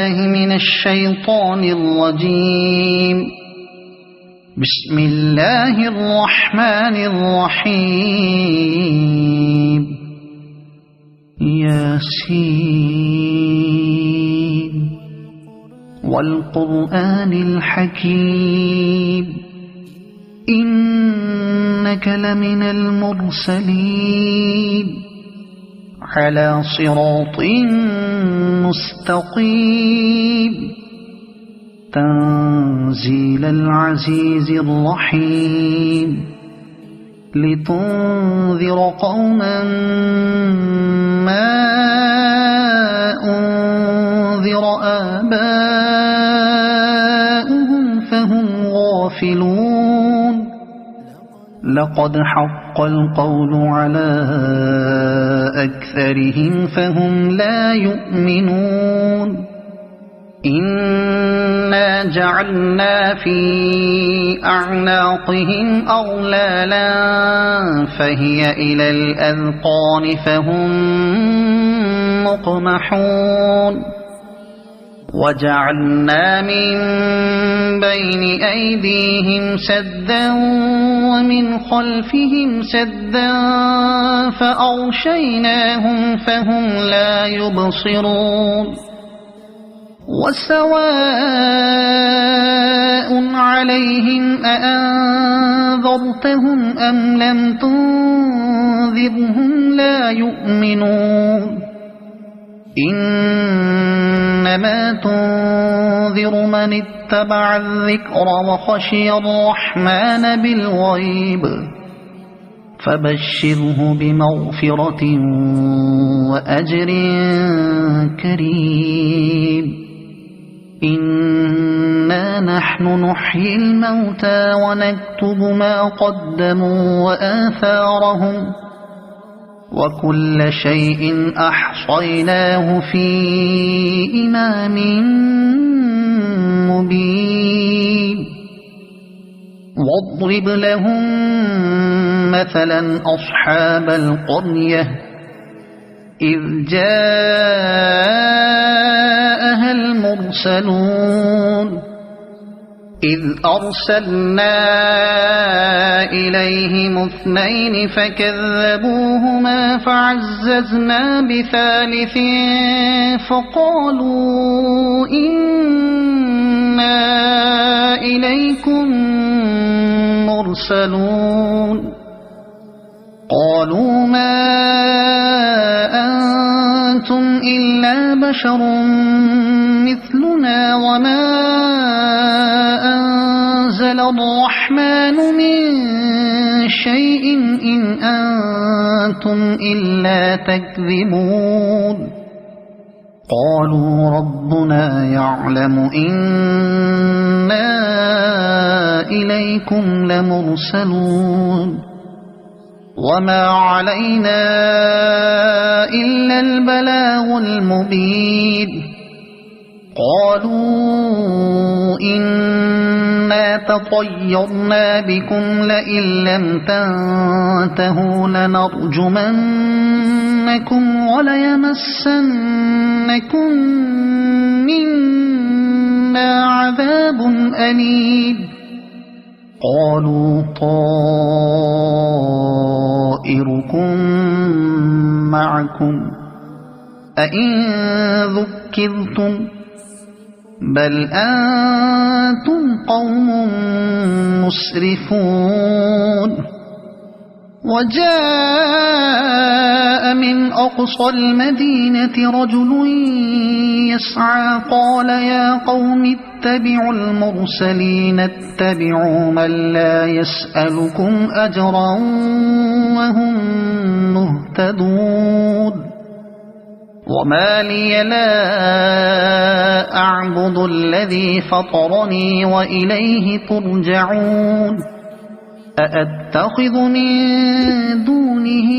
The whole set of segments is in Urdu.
من الشيطان الرجيم. بسم الله الرحمن الرحيم. ياسين والقرآن الحكيم إنك لمن المرسلين على صراط مستقيم تنزيل العزيز الرحيم لتنذر قوما ما أنذر آباؤهم فهم غافلون. لقد حق القول على أكثرهم فهم لا يؤمنون. إنا جعلنا في أعناقهم أغلالا فهي إلى الأذقان فهم مقمحون. وجعلنا من بين أيديهم سدا ومن خلفهم سدا فأغشيناهم فهم لا يبصرون. وسواء عليهم أأنذرتهم أم لم تنذرهم لا يؤمنون. إنما تنذر من اتبع الذكر وخشي الرحمن بالغيب فبشره بمغفرة وأجر كريم. إنا نحن نحيي الموتى ونكتب ما قدموا وآثارهم وكل شيء أحصيناه في إمام مبين. واضرب لهم مثلا أصحاب القرية إذ جاءها المرسلون إذ أرسلنا إليهم 2 فكذبوهما فعززنا بثالث فقالوا إنا إليكم مرسلون. قالوا ما أنتم إلا بشر مثلنا وما أنزل الرحمن من شيء إن أنتم إلا تكذبون. قالوا ربنا يعلم إنا إليكم لمرسلون وما علينا إلا البلاغ المبين. قالوا إنا تطيرنا بكم لئن لم تنتهوا لنرجمنكم وليمسنكم منا عذاب أليم. قالوا طائركم معكم أئن ذكرتم بل أنتم قوم مسرفون. وجاء من أقصى المدينة رجل يسعى قال يا قوم اتبعوا المرسلين اتبعوا من لا يسألكم أجرا وهم مهتدون. وما لي لا أعبد الذي فطرني وإليه ترجعون. أأتخذ من دونه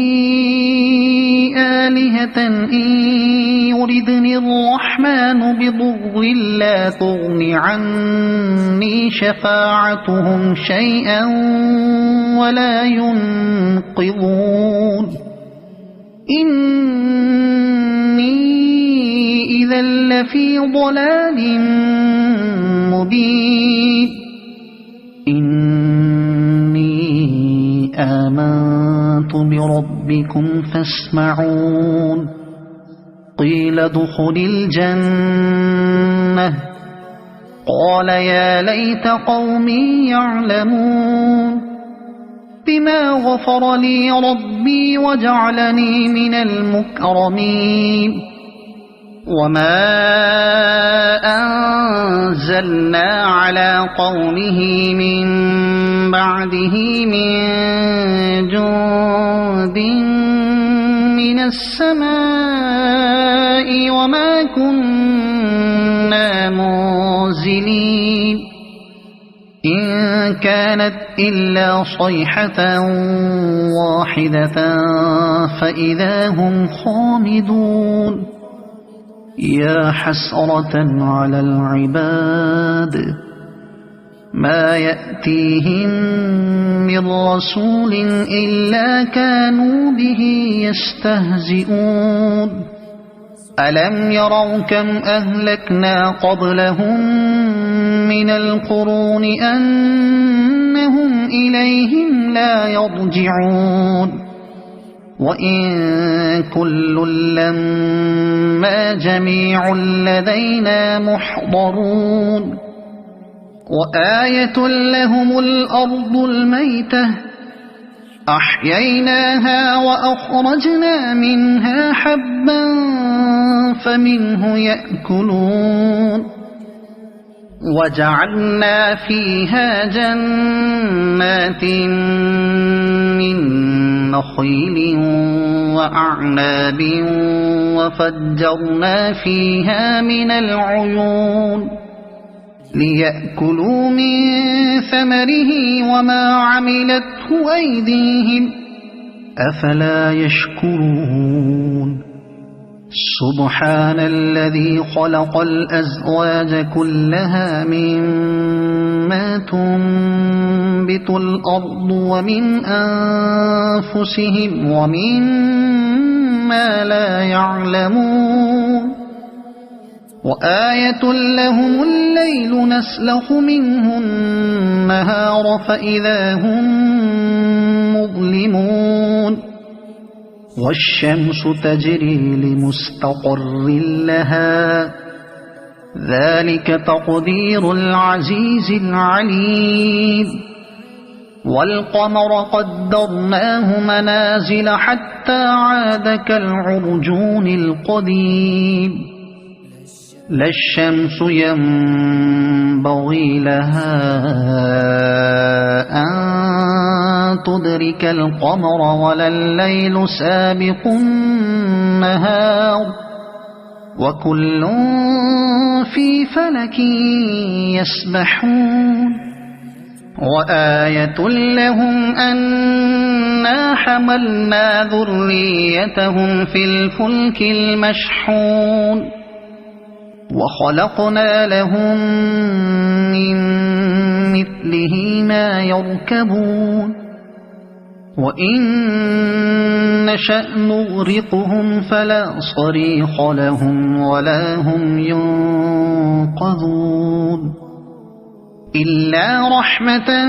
آلهة إن يردني الرحمن بضر لا تغن عني شفاعتهم شيئا ولا ينقذون. إني إذا لفي ضلال مبين إني آمنت بربكم فاسمعون قيل ادخل الجنة قال يا ليت قومي يعلمون بما غفر لي ربي وجعلني من المكرمين وما أنزلنا على قومه من بعده من جند من السماء وما كنا منزلين إن كانت إلا صيحة واحدة فإذا هم خامدون يا حسرة على العباد ما يأتيهم من رسول إلا كانوا به يستهزئون ألم يروا كم أهلكنا قبلهم من القرون أنهم إليهم لا يرجعون وإن كل لما جميع لدينا محضرون وآية لهم الأرض الميتة أحييناها وأخرجنا منها حبا فمنه يأكلون وجعلنا فيها جنات من نخيل وأعناب وفجرنا فيها من العيون ليأكلوا من ثمره وما عملته أيديهم أفلا يشكرون سبحان الذي خلق الأزواج كلها مما تنبت الأرض ومن أنفسهم ومما لا يعلمون وآية لهم الليل نسلخ منه النهار فإذا هم مظلمون والشمس تجري لمستقر لها ذلك تقدير العزيز العليم والقمر قدرناه منازل حتى عاد كالعرجون القديم لا الشمس ينبغي لها أن تدرك القمر ولا الليل سابق النهار وكل في فلك يسبحون وآية لهم أنا حملنا ذريتهم في الفلك المشحون وخلقنا لهم من مثله ما يركبون وإن نشأ نغرقهم فلا صريخ لهم ولا هم ينقذون إلا رحمة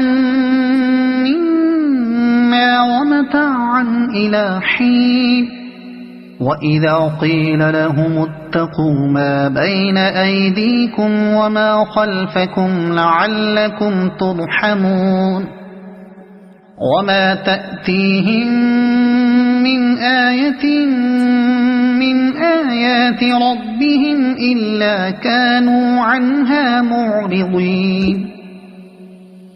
منا ومتاعا إلى حين وإذا قيل لهم اتقوا ما بين أيديكم وما خلفكم لعلكم ترحمون وما تأتيهم من آية من آيات ربهم إلا كانوا عنها معرضين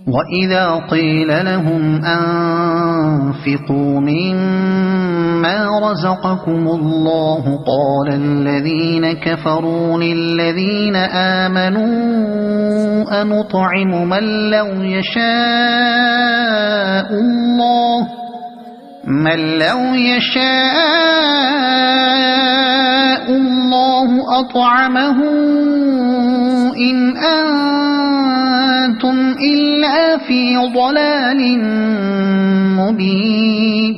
وإذا قيل لهم أنفقوا مما رزقكم الله قال الذين كفروا للذين آمنوا أنطعم من لو يشاء الله أطعمه إن أنتم إلا في ضلال مبين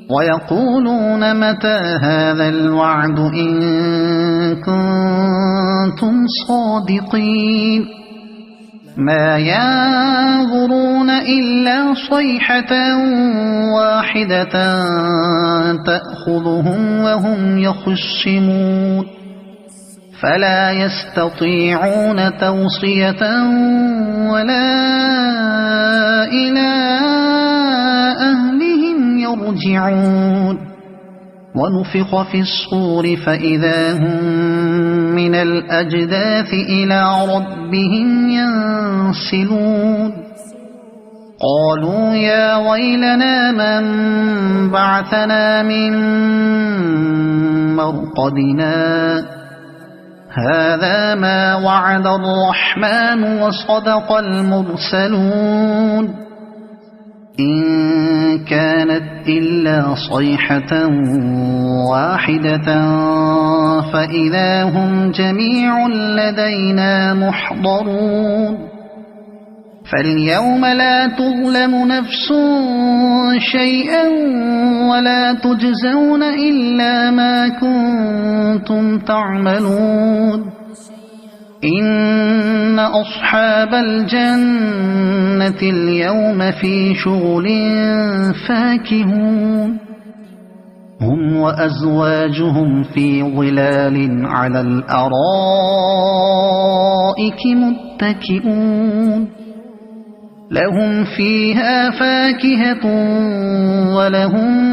ويقولون متى هذا الوعد إن كنتم صادقين ما ينظرون إلا صيحة واحدة تأخذهم وهم يخصمون فلا يستطيعون توصية ولا إلى أهلهم يرجعون ونفخ في الصور فإذا هم من الأجداث إلى ربهم ينسلون قالوا يا ويلنا من بعثنا من مرقدنا هذا ما وعد الرحمن وصدق المرسلون إن كانت إلا صيحة واحدة فإذا هم جميع لدينا محضرون فاليوم لا تظلم نفس شيئا ولا تجزون إلا ما كنتم تعملون إن أصحاب الجنة اليوم في شغل فاكهون هم وأزواجهم في ظلال على الأرائك متكئون لهم فيها فاكهة ولهم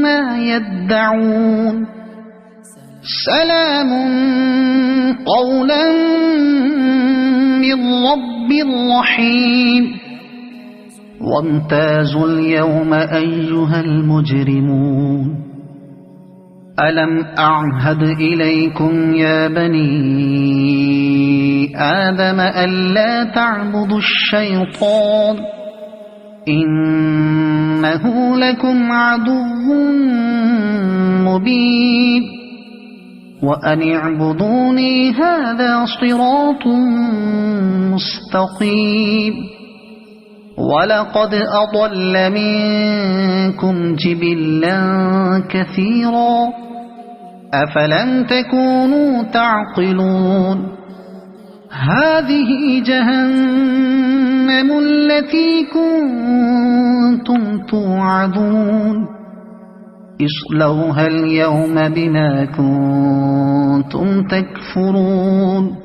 ما يدعون سلام قولا من رب رحيم وامتازوا اليوم أيها المجرمون ألم أعهد إليكم يا بني آدم ألا تعبدوا الشيطان إنه لكم عدو مبين وأن اعبدوني هذا صراط مستقيم ولقد أضل منكم جبلا كثيرا أفلم تكونوا تعقلون هذه جهنم التي كنتم توعدون اصلوها اليوم بما كنتم تكفرون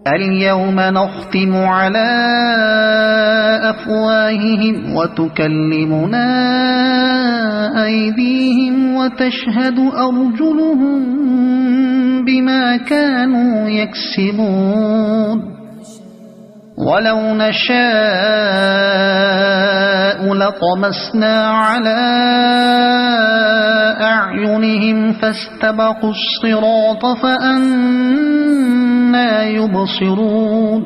اليوم نختم على أفواههم وتكلمنا أيديهم وتشهد أرجلهم بما كانوا يكسبون ولو نشاء لطمسنا على أعينهم فاستبقوا الصراط فأنى يبصرون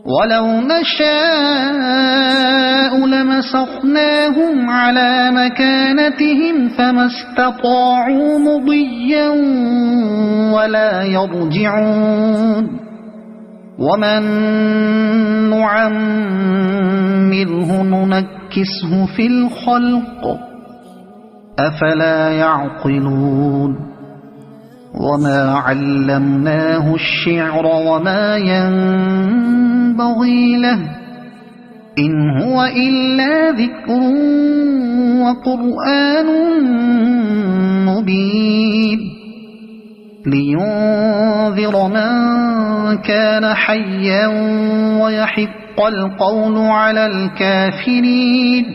ولو نشاء لمسخناهم على مكانتهم فما استطاعوا مضيا ولا يرجعون ومن نعمره ننكسه في الخلق أفلا يعقلون وما علمناه الشعر وما ينبغي له إن هو إلا ذكر وقرآن مبين لينذر من كان حيا ويحق القول على الكافرين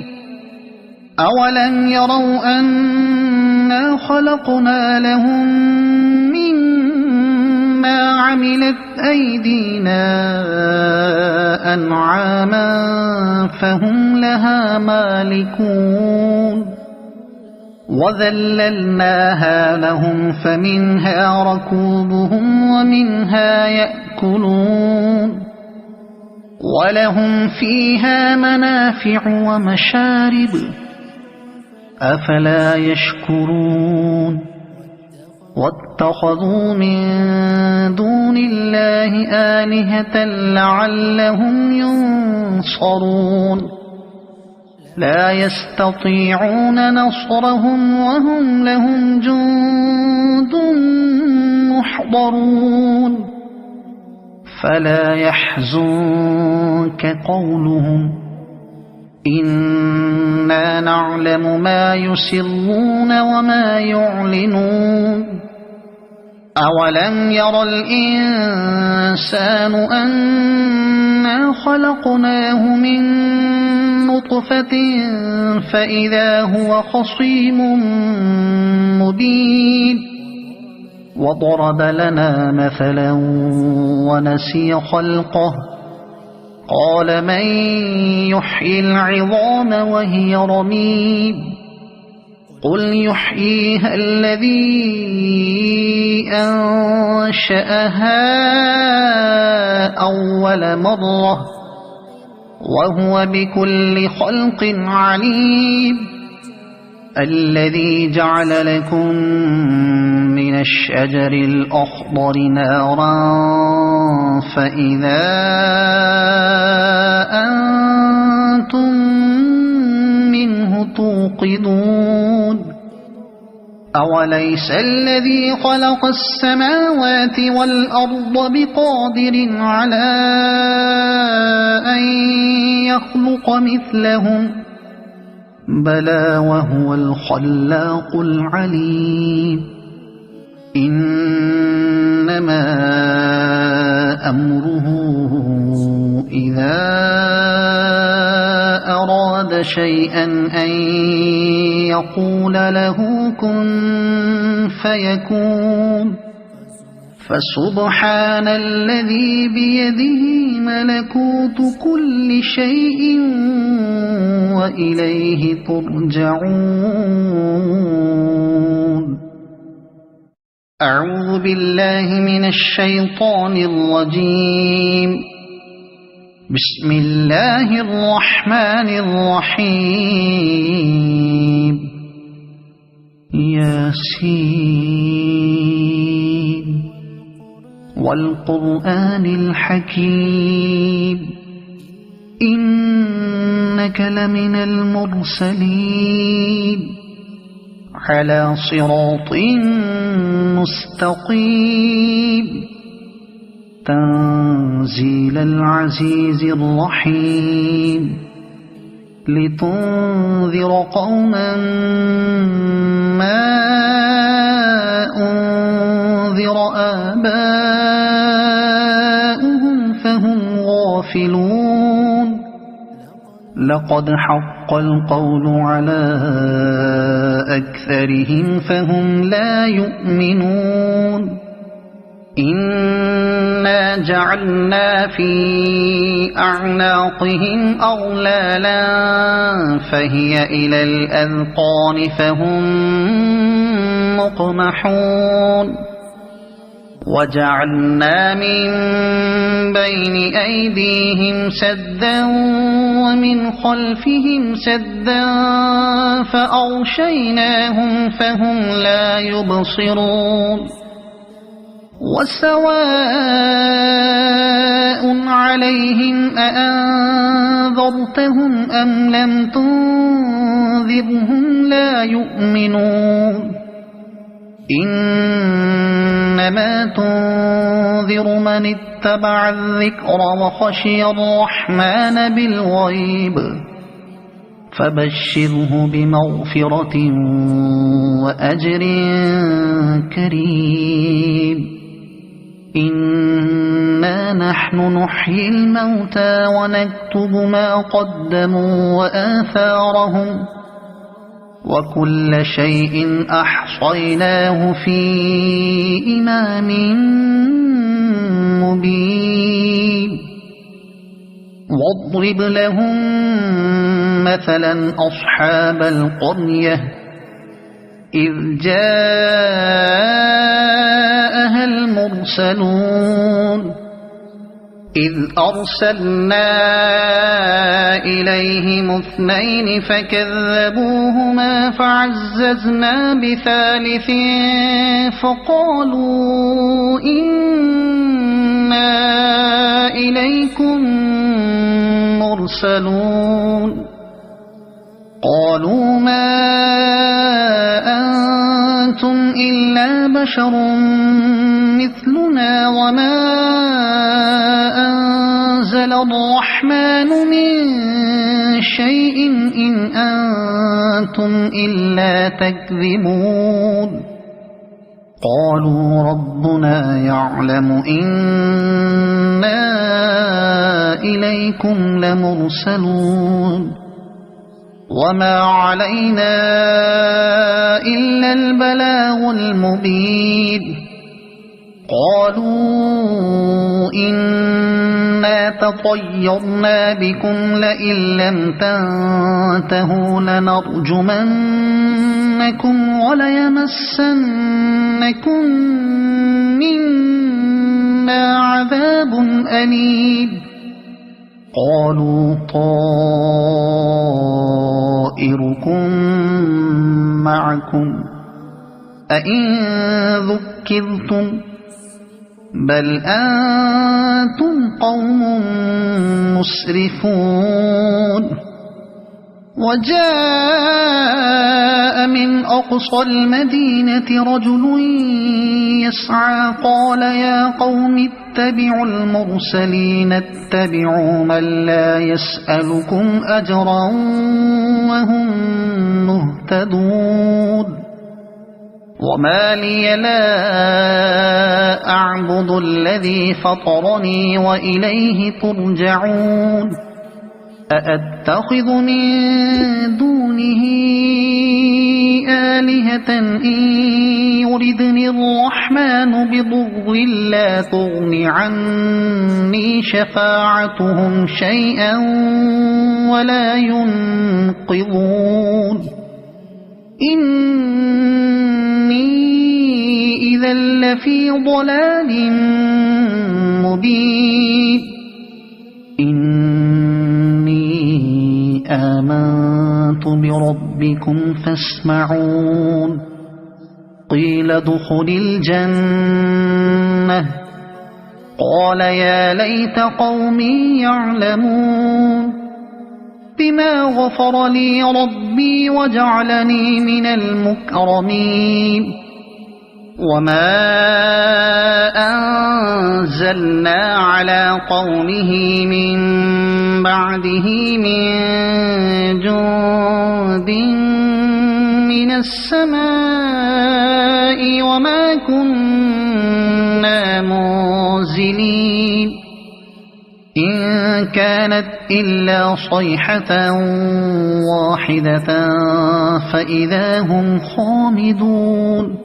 أولم يروا أنا خلقنا لهم مما عملت أيدينا أنعاما فهم لها مالكون وذللناها لهم فمنها ركوبهم ومنها يأكلون ولهم فيها منافع ومشارب أفلا يشكرون واتخذوا من دون الله آلهة لعلهم ينصرون لا يستطيعون نصرهم وهم لهم جند محضرون فلا يحزنك قولهم إنا نعلم ما يسرون وما يعلنون أولم ير الإنسان أنا خلقناه من نطفة فإذا هو خصيم مبين وضرب لنا مثلا ونسي خلقه قال من يحيي العظام وهي رميم قل يحييها الذي أنشأها أول مرة وهو بكل خلق عليم الذي جعل لكم من الشجر الأخضر نارا فإذا أنتم منه توقدون أوليس الذي خلق السماوات والأرض بقادر على أن يخلق مثلهم بلى وهو الخلاق العليم إنما أمره إذا أراد شيئا أن يقول له كن فيكون فسبحان الذي بيده ملكوت كل شيء وإليه ترجعون أعوذ بالله من الشيطان الرجيم بسم الله الرحمن الرحيم ياسين والقرآن الحكيم إنك لمن المرسلين على صراط مستقيم تنزيل العزيز الرحيم لتنذر قوما ما أنذر آباؤهم فهم غافلون لقد حق القول على أكثرهم فهم لا يؤمنون إنا جعلنا في أعناقهم أغلالا فهي إلى الأذقان فهم مقمحون وجعلنا من بين أيديهم سدا ومن خلفهم سدا فأغشيناهم فهم لا يبصرون وسواء عليهم أأنذرتهم أم لم تنذرهم لا يؤمنون إنما تنذر من اتبع الذكر وخشي الرحمن بالغيب فبشره بمغفرة وأجر كريم إنا نحن نحيي الموتى ونكتب ما قدموا وآثارهم وكل شيء أحصيناه في إمام مبين واضرب لهم مثلا أصحاب القرية إذ جاءها المرسلون إذ أرسلنا إليهم اثنين فكذبوهما فعززنا بثالث فقالوا إنا إليكم مرسلون قالوا ما أنتم إلا بشر مثلنا وما أنزل الرحمن من شيء إن أنتم إلا تكذبون قالوا ربنا يعلم إنا إليكم لمرسلون وما علينا إلا البلاغ المبين قالوا إنا تطيرنا بكم لئن لم تنتهوا لنرجمنكم وليمسنكم منا عذاب أليم قالوا طائركم معكم أئن ذكرتم بل أنتم قوم مسرفون وجاء من أقصى المدينة رجل يسعى قال يا قوم اتبعوا المرسلين اتبعوا من لا يسألكم أجرا وهم مهتدون وما لي لا أعبد الذي فطرني وإليه ترجعون أأتخذ من دونه آلهة إن يردني الرحمن بضر لا تغن عني شفاعتهم شيئا ولا ينقذون إني إذا لفي ضلال مبين إني آمنت بربكم فاسمعون قيل ادخل الجنة قال يا ليت قومي يعلمون بما غفر لي ربي وجعلني من المكرمين وما أنزلنا على قومه من بعده من جند من السماء وما كنا منزلين إن كانت إلا صيحة واحدة فإذا هم خامدون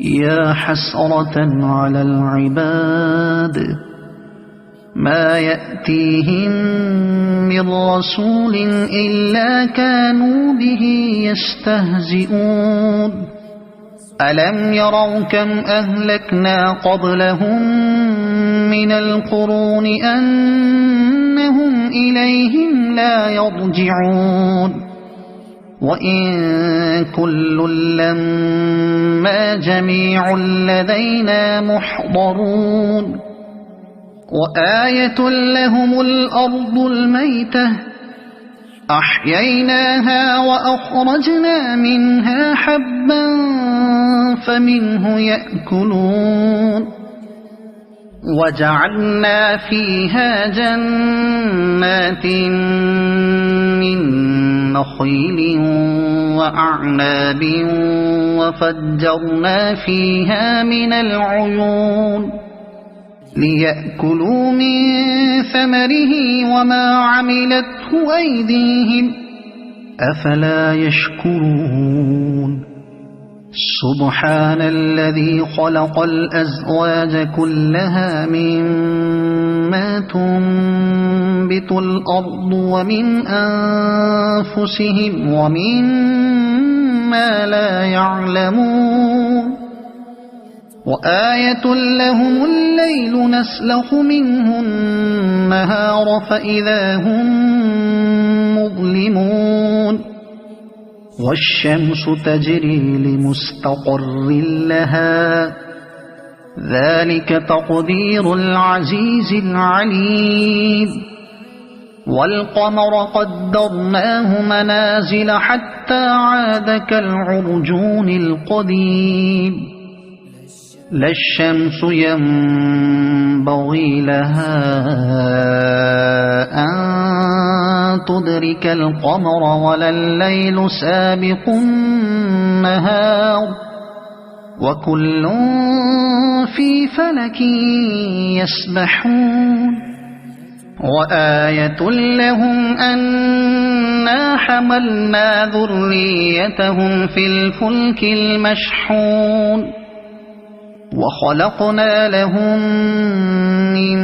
يا حسرة على العباد ما يأتيهم من رسول إلا كانوا به يستهزئون ألم يروا كم أهلكنا قبلهم من القرون أنهم إليهم لا يرجعون وإن كل لما جميع لدينا محضرون وآية لهم الأرض الميتة أحييناها وأخرجنا منها حبا فمنه يأكلون وجعلنا فيها جنات من نخيل وأعناب وفجرنا فيها من العيون ليأكلوا من ثمره وما عملته أيديهم أفلا يشكرون سبحان الذي خلق الأزواج كلها مما تنبت الأرض ومن أنفسهم ومما لا يعلمون وآية لهم الليل نسلخ منه النهار فإذا هم مظلمون والشمس تجري لمستقر لها ذلك تقدير العزيز العليم والقمر قدرناه منازل حتى عاد كالعرجون القديم لا الشمس ينبغي لها أن تدرك القمر ولا الليل سابق النهار وكل في فلك يسبحون وآية لهم أنا حملنا ذريتهم في الفلك المشحون وخلقنا لهم من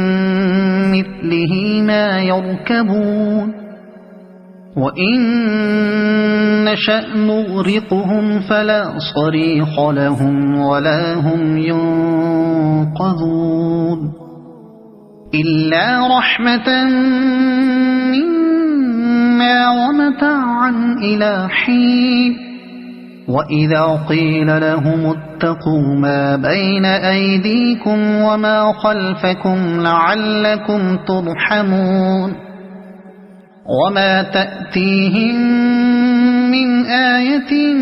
مثله ما يركبون وإن نشأ نغرقهم فلا صريخ لهم ولا هم ينقذون إلا رحمة منا ومتاعا إلى حين وإذا قيل لهم اتقوا ما بين أيديكم وما خلفكم لعلكم ترحمون وما تأتيهم من آية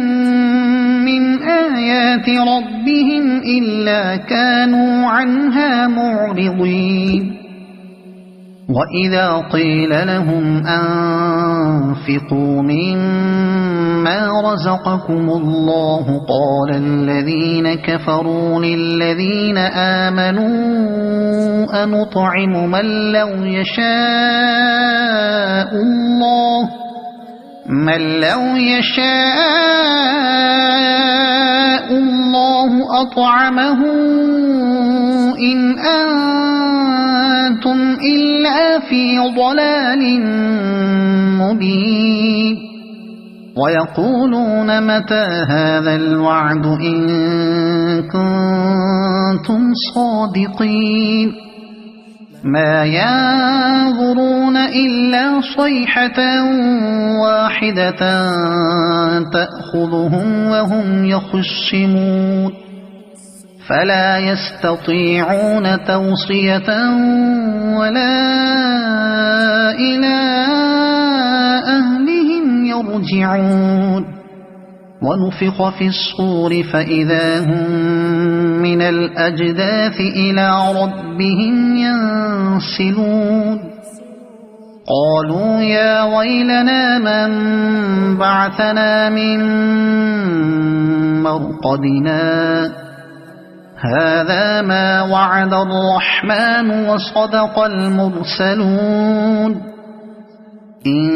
من آيات ربهم إلا كانوا عنها معرضين وإذا قيل لهم أنفقوا مما رزقكم الله قال الذين كفروا للذين آمنوا أنطعم من لو يشاء الله أطعمه إن أنتم إلا في ضلال مبين ويقولون متى هذا الوعد إن كنتم صادقين ما ينظرون إلا صيحة واحدة تأخذهم وهم يخصمون فلا يستطيعون توصية ولا إلى أهلهم يرجعون ونفخ في الصور فإذا هم من الأجداث إلى ربهم ينسلون قالوا يا ويلنا من بعثنا من مرقدنا هذا ما وعد الرحمن وصدق المرسلون إن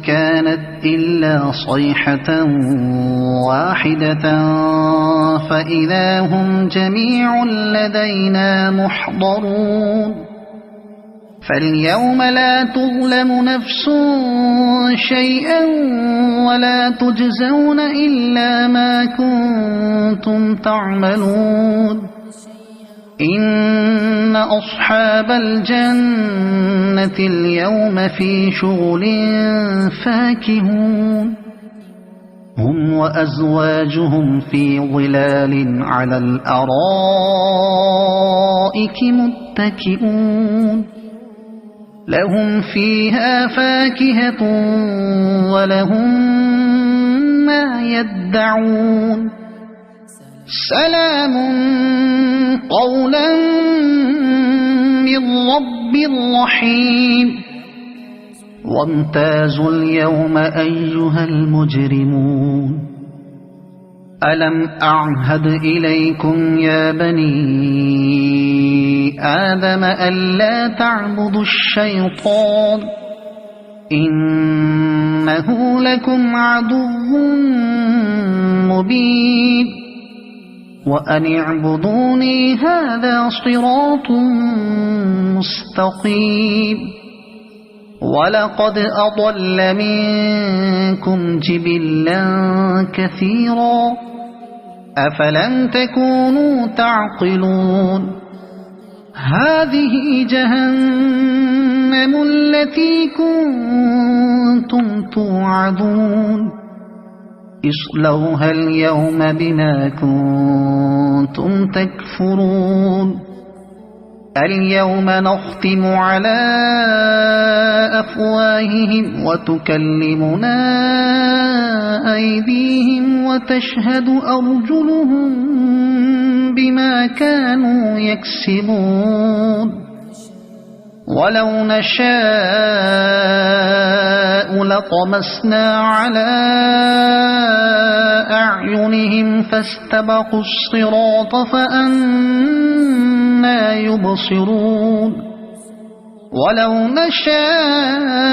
كانت إلا صيحة واحدة فإذا هم جميع لدينا محضرون فاليوم لا تظلم نفس شيئا ولا تجزون إلا ما كنتم تعملون إن أصحاب الجنة اليوم في شغل فاكهون هم وأزواجهم في ظلال على الأرائك متكئون لهم فيها فاكهة ولهم ما يدعون سلام قولا من رب رحيم وامتازوا اليوم أيها المجرمون ألم أعهد إليكم يا بني آدم ألا تعبدوا الشيطان إنه لكم عدو مبين وأن اعبدوني هذا صراط مستقيم ولقد أضل منكم جبلا كثيرا أفلم تكونوا تعقلون هذه جهنم التي كنتم توعدون اصلوها اليوم بما كنتم تكفرون اليوم نختم على أفواههم وتكلمنا أيديهم وتشهد أرجلهم بما كانوا يكسبون ولو نشاء لطمسنا على أعينهم فاستبقوا الصراط فأنى يبصرون ولو نشاء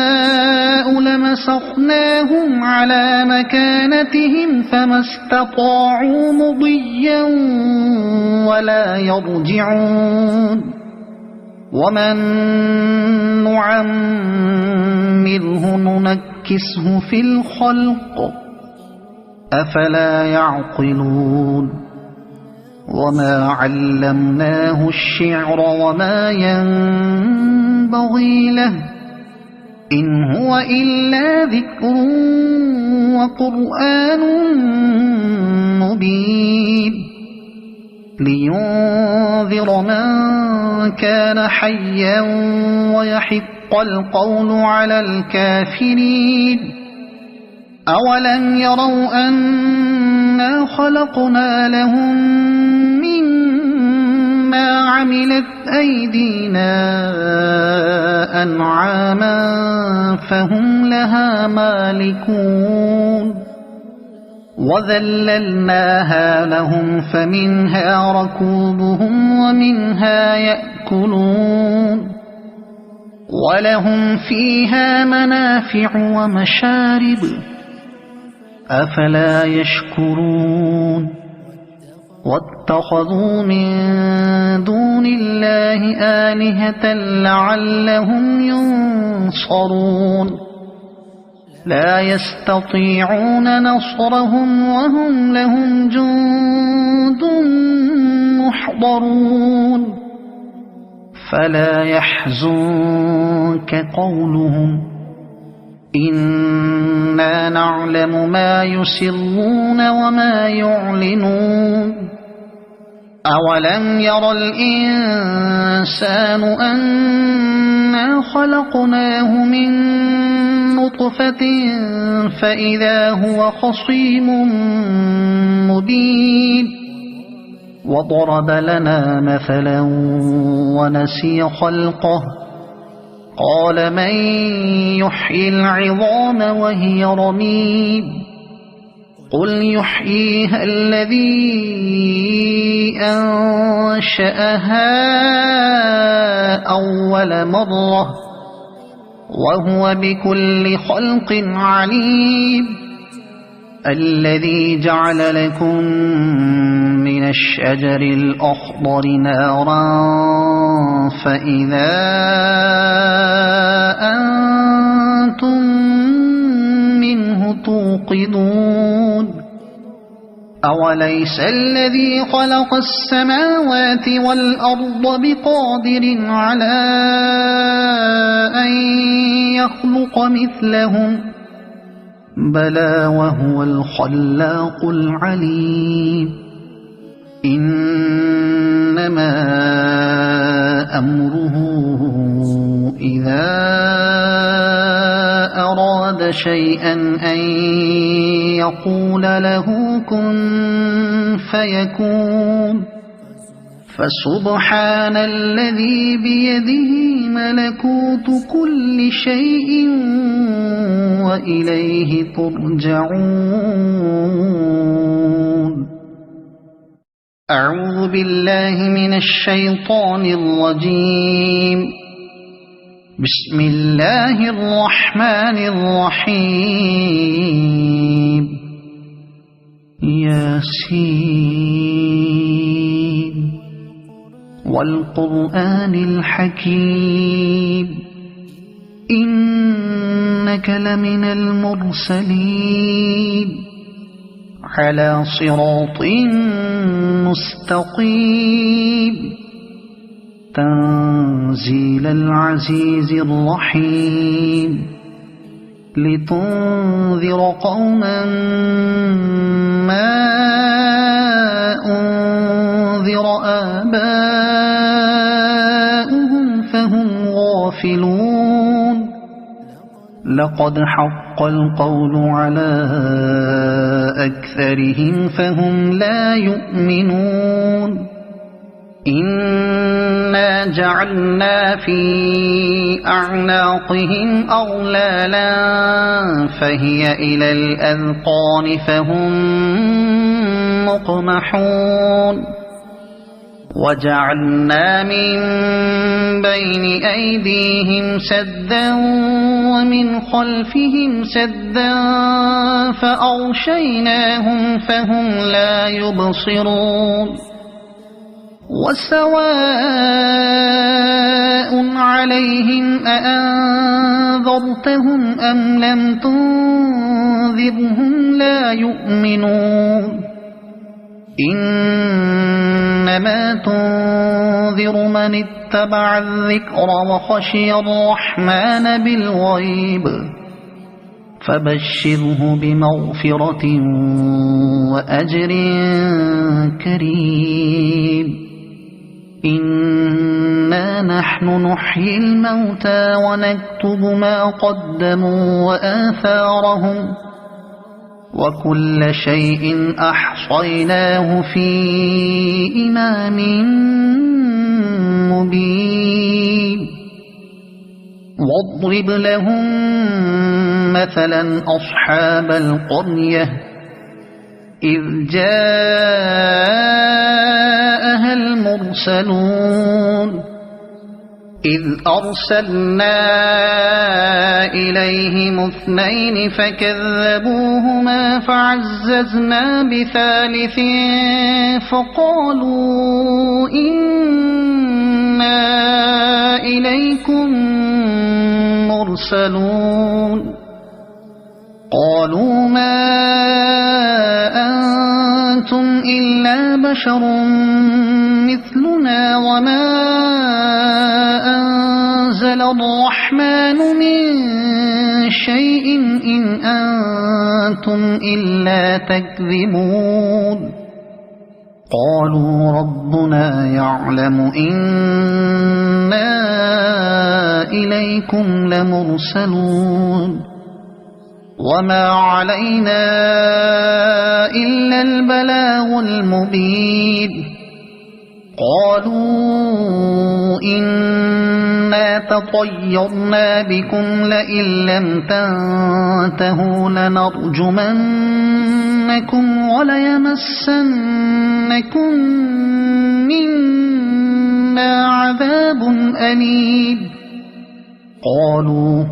لمسخناهم على مكانتهم فما استطاعوا مضيا ولا يرجعون ومن نعمره ننكسه في الخلق أفلا يعقلون وما علمناه الشعر وما ينبغي له إن هو إلا ذكر وقرآن مبين لينذر من كان حيا ويحق القول على الكافرين أولم يروا أنا خلقنا لهم مما عملت أيدينا أنعاما فهم لها مالكون وذللناها لهم فمنها ركوبهم ومنها يأكلون ولهم فيها منافع ومشارب أفلا يشكرون واتخذوا من دون الله آلهة لعلهم ينصرون لا يستطيعون نصرهم وهم لهم جند محضرون فلا يحزنك قولهم إنا نعلم ما يسرون وما يعلنون أولم ير الإنسان أنا خلقناه من نطفة فإذا هو خصيم مبين وضرب لنا مثلا ونسي خلقه قال من يحيي العظام وهي رميم قل يحييها الذي أنشأها أول مرة وهو بكل خلق عليم الذي جعل لكم من الشجر الأخضر نارا فإذا أنتم منه توقدون أوليس الذي خلق السماوات والأرض بقادر على أن يخلق مثلهم بلى وهو الخلاق العليم إنما أمره إذا أراد شيئا أن يقول له كن فيكون فسبحان الذي بيده ملكوت كل شيء وإليه ترجعون أعوذ بالله من الشيطان الرجيم بسم الله الرحمن الرحيم ياسين والقرآن الحكيم إنك لمن المرسلين على صراط مستقيم تنزيل العزيز الرحيم لتنذر قوما ما أنذر آباؤهم غافلون لقد حق القول على أكثرهم فهم لا يؤمنون إنا جعلنا في أعناقهم أغلالا فهي إلى الأذقان فهم مقمحون وجعلنا من بين أيديهم سدا ومن خلفهم سدا فأغشيناهم فهم لا يبصرون وسواء عليهم أأنذرتهم أم لم تنذرهم لا يؤمنون إنما تنذر من اتبع الذكر وخشي الرحمن بالغيب فبشره بمغفرة وأجر كريم إنا نحن نحيي الموتى ونكتب ما قدموا وآثارهم وكل شيء أحصيناه في إمام مبين واضرب لهم مثلا أصحاب القرية إذ جاءها المرسلون إذ أرسلنا إليهم اثنين فكذبوهما فعززنا بثالث فقالوا إنا إليكم مرسلون قالوا ما أنتم إلا بشر مثلنا وما أنزل الرحمن من شيء إن أنتم إلا تكذبون قالوا ربنا يعلم إنا إليكم لمرسلون وما علينا إلا البلاغ المبين قالوا إنا تطيرنا بكم لئن لم تنتهوا لنرجمنكم وليمسنكم منا عذاب أليم قالوا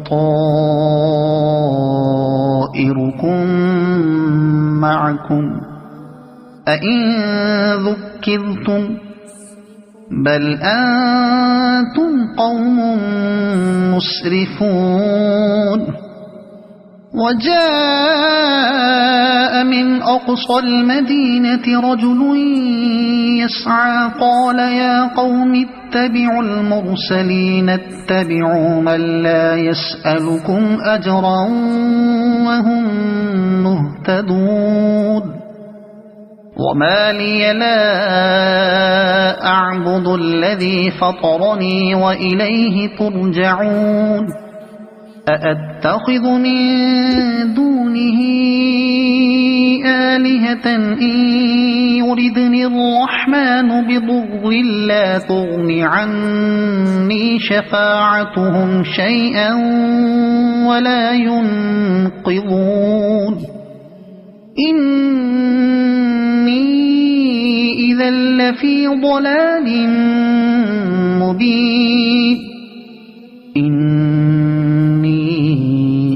طائركم معكم أئن ذكرتم بل أنتم قوم مسرفون وجاء من أقصى المدينة رجل يسعى قال يا قوم اتبعوا المرسلين اتبعوا من لا يسألكم أجرا وهم مهتدون وما لي لا أعبد الذي فطرني وإليه ترجعون أأتخذ من دونه آلهة إن يردني الرحمن بضر لا تغن عني شفاعتهم شيئا ولا ينقذون إني إذا لفي ضلال مبين إني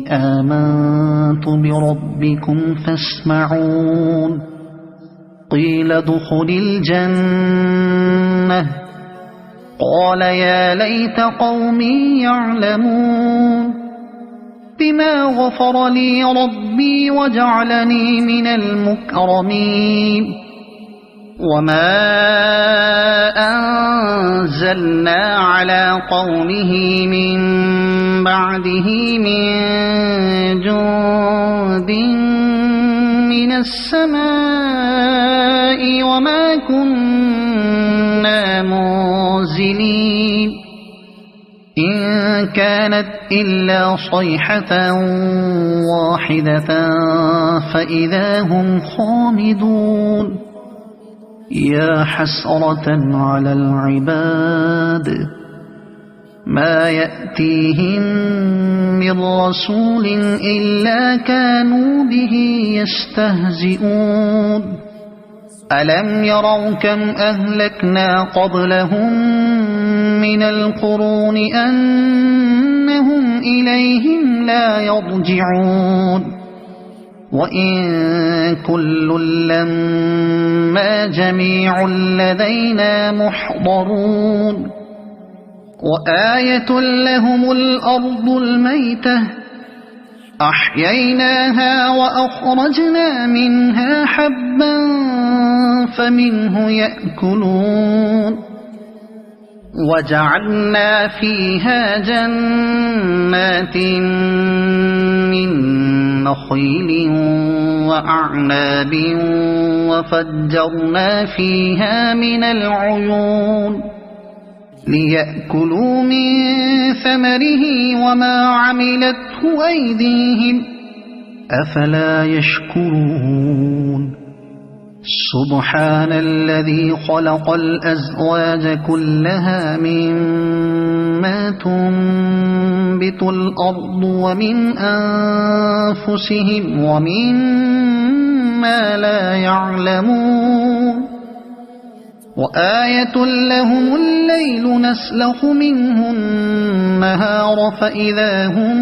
آمنت بربكم فاسمعون قيل ادخل الجنة قال يا ليت قومي يعلمون بما غفر لي ربي وجعلني من المكرمين وما أنزلنا على قومه من بعده من جند من السماء وما كنا منزلين إن كانت إلا صيحة واحدة فإذا هم خامدون يا حسرة على العباد ما يأتيهم من رسول إلا كانوا به يستهزئون ألم يروا كم أهلكنا قبلهم من القرون أنهم إليهم لا يرجعون وإن كل لما جميع لدينا محضرون وآية لهم الأرض الميتة أحييناها وأخرجنا منها حبا فمنه يأكلون وجعلنا فيها جنات من نخيل وأعناب وفجرنا فيها من العيون ليأكلوا من ثمره وما عملته أيديهم أفلا يشكرون سبحان الذي خلق الأزواج كلها مما تنبت الأرض ومن أنفسهم ومما لا يعلمون وآية لهم الليل نسلخ منه النهار فإذا هم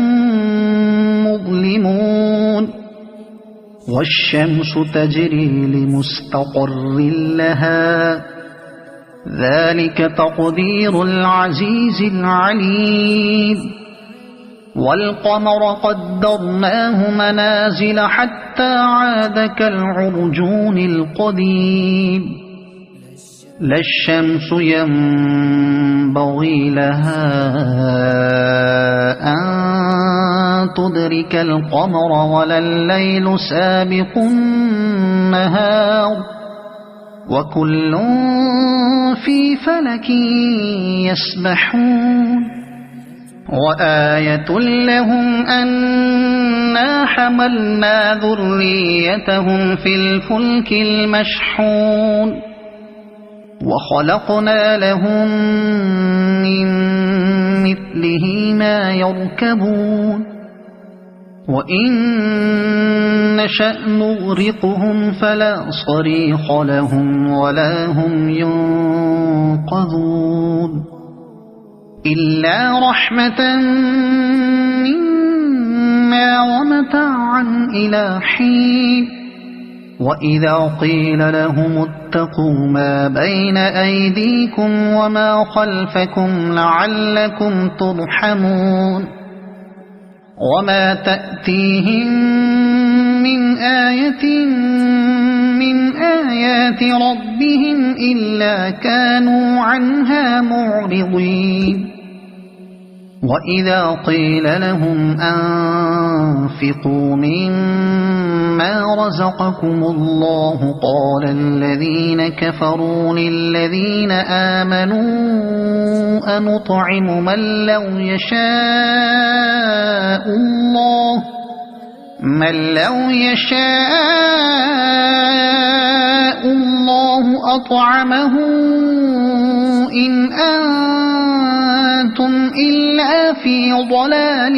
مظلمون والشمس تجري لمستقر لها ذلك تقدير العزيز العليم والقمر قدرناه منازل حتى عاد كالعرجون القديم لا الشمس ينبغي لها أن تدرك القمر ولا الليل سابق النهار وكل في فلك يسبحون وآية لهم أنا حملنا ذريتهم في الفلك المشحون وخلقنا لهم من مثله ما يركبون وإن نشأ نغرقهم فلا صريخ لهم ولا هم ينقذون إلا رحمة منا ومتاعا إلى حين وإذا قيل لهم اتقوا ما بين أيديكم وما خلفكم لعلكم ترحمون وما تأتيهم من آية من آيات ربهم إلا كانوا عنها معرضين وإذا قيل لهم أنفقوا مما رزقكم الله قال الذين كفروا للذين آمنوا أنطعم من لو يشاء الله أطعمه إن أنتم إلا في ضلال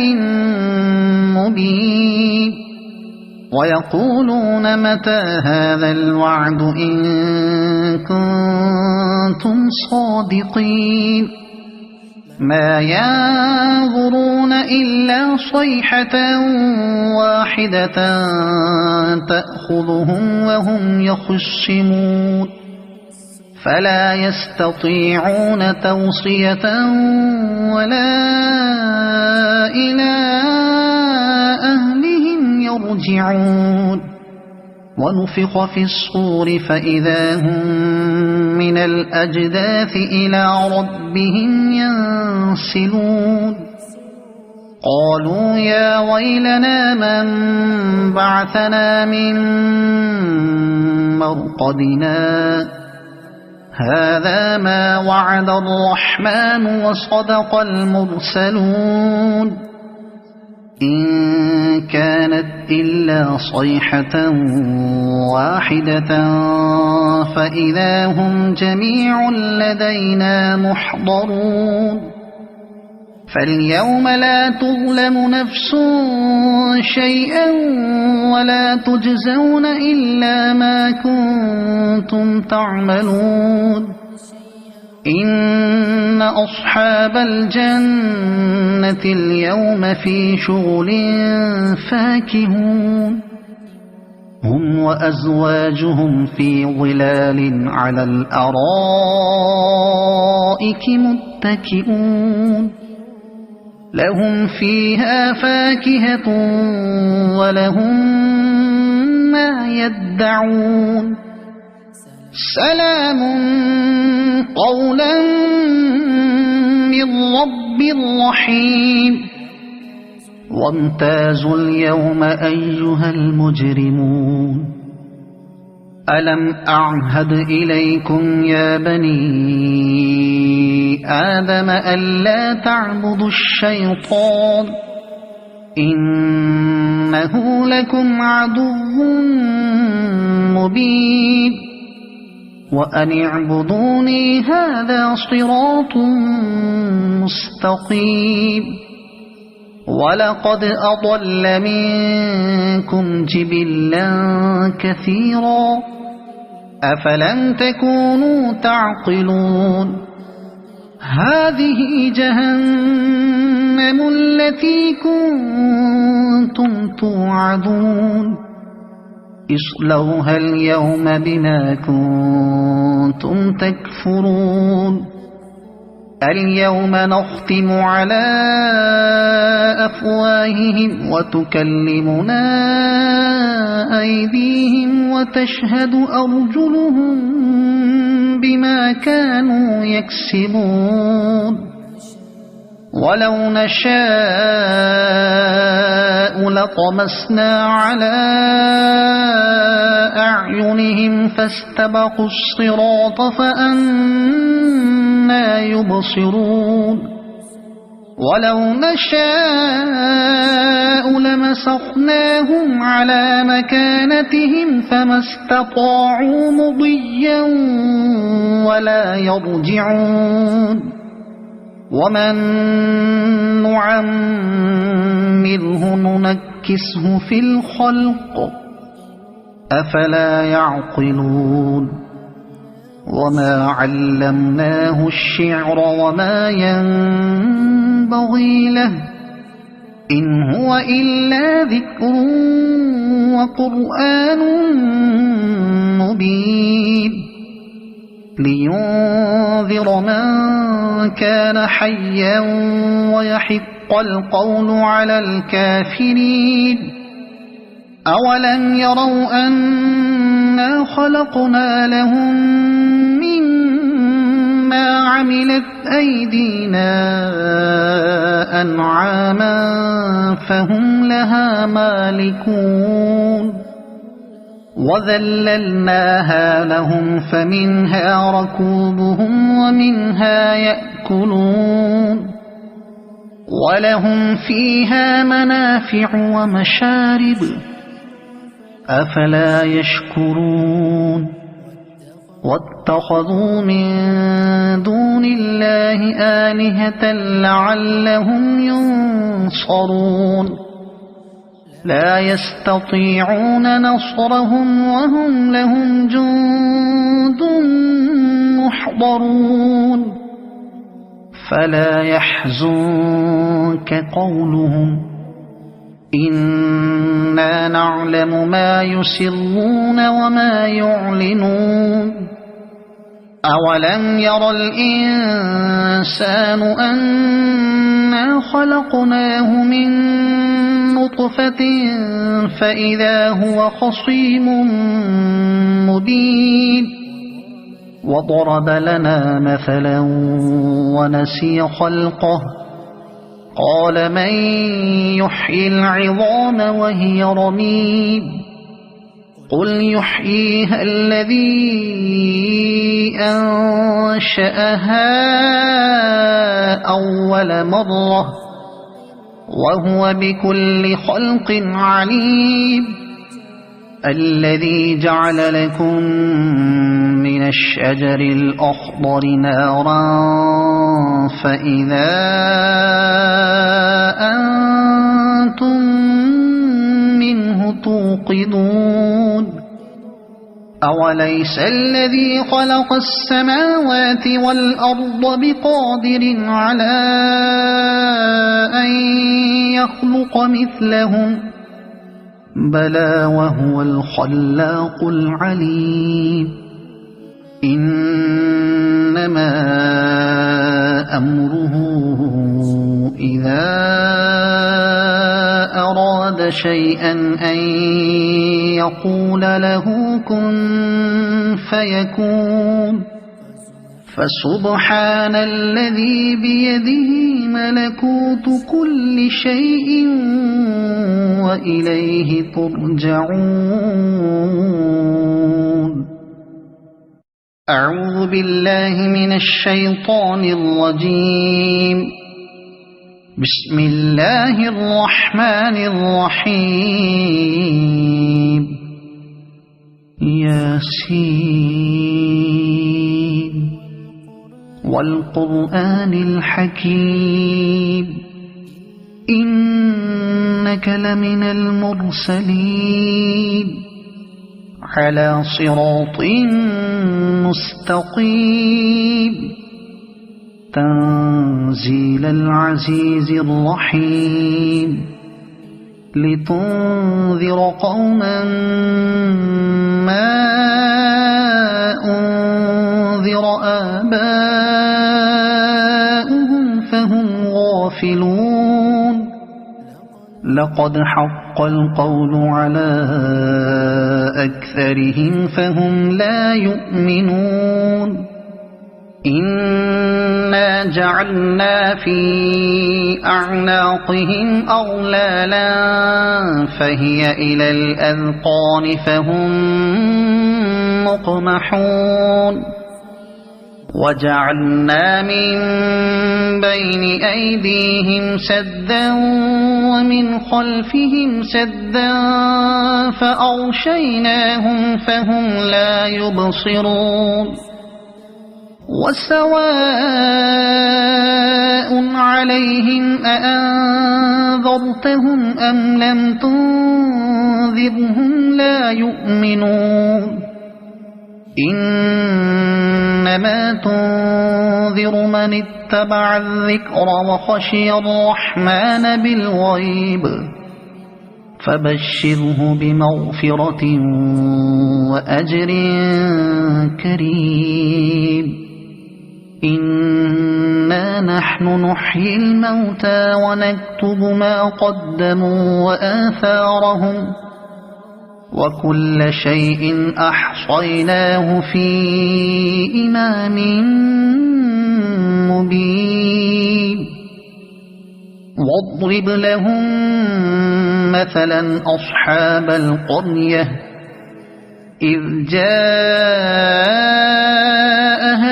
مبين ويقولون متى هذا الوعد إن كنتم صادقين ما ينظرون إلا صيحة واحدة تأخذهم وهم يخصمون فلا يستطيعون توصية ولا إلى أهلهم يرجعون ونفخ في الصور فإذا هم من الأجداث إلى ربهم ينسلون قالوا يا ويلنا من بعثنا من مرقدنا هذا ما وعد الرحمن وصدق المرسلون إن كانت إلا صيحة واحدة فإذا هم جميع لدينا محضرون فاليوم لا تظلم نفس شيئا ولا تجزون إلا ما كنتم تعملون إن أصحاب الجنة اليوم في شغل فاكهون هم وأزواجهم في ظلال على الأرائك متكئون لهم فيها فاكهة ولهم ما يدعون سلام قولا من رب رحيم وامتازوا اليوم أيها المجرمون ألم أعهد إليكم يا بني آدم ألا تعبدوا الشيطان إنه لكم عدو مبين وأن اعبدوني هذا صراط مستقيم ولقد أضل منكم جبلا كثيرا أفلم تكونوا تعقلون هذه جهنم التي كنتم توعدون اصلوها اليوم بما كنتم تكفرون اليوم نختم على أفواههم وتكلمنا أيديهم وتشهد أرجلهم بما كانوا يكسبون ولو نشاء لطمسنا على أعينهم فاستبقوا الصراط فأنى يبصرون ولو نشاء لمسخناهم على مكانتهم فما استطاعوا مضيا ولا يرجعون ومن نعمره ننكسه في الخلق أفلا يعقلون وما علمناه الشعر وما ينبغي له إن هو إلا ذكر وقرآن مبين لينذر من كان حيا ويحق القول على الكافرين أولم يروا أنا خلقنا لهم مما عملت أيدينا أنعاما فهم لها مالكون وذللناها لهم فمنها ركوبهم ومنها يأكلون ولهم فيها منافع ومشارب أفلا يشكرون واتخذوا من دون الله آلهة لعلهم ينصرون لا يستطيعون نصرهم وهم لهم جند محضرون فلا يحزنك قولهم إنا نعلم ما يسرون وما يعلنون أولم ير الإنسان أنا خلقناه من نطفة فإذا هو خصيم مبين وضرب لنا مثلا ونسي خلقه قال من يحيي العظام وهي رميم قل يحييها الذي أنشأها أول مرة وهو بكل خلق عليم الذي جعل لكم من الشجر الأخضر نارا فإذا أنتم منه توقدون أوليس الذي خلق السماوات والأرض بقادر على أن يخلق مثلهم بلى وهو الخلاق العليم إنما أمره إذا أراد شيئا أن يقول له كن فيكون فسبحان الذي بيده ملكوت كل شيء وإليه ترجعون أعوذ بالله من الشيطان الرجيم بسم الله الرحمن الرحيم ياسين والقرآن الحكيم إنك لمن المرسلين على صراط مستقيم تنزيل العزيز الرحيم لتنذر قوما ما أنذر آباؤهم فهم غافلون لقد حق القول على أكثرهم فهم لا يؤمنون إنا جعلنا في أعناقهم أغلالا فهي إلى الأذقان فهم مقمحون وجعلنا من بين أيديهم سدا ومن خلفهم سدا فأغشيناهم فهم لا يبصرون وسواء عليهم أأنذرتهم أم لم تنذرهم لا يؤمنون إنما تنذر من اتبع الذكر وخشي الرحمن بالغيب فبشره بمغفرة وأجر كريم إنا نحن نحيي الموتى ونكتب ما قدموا وآثارهم وكل شيء أحصيناه في إمام مبين واضرب لهم مثلا أصحاب القرية إذ جاءها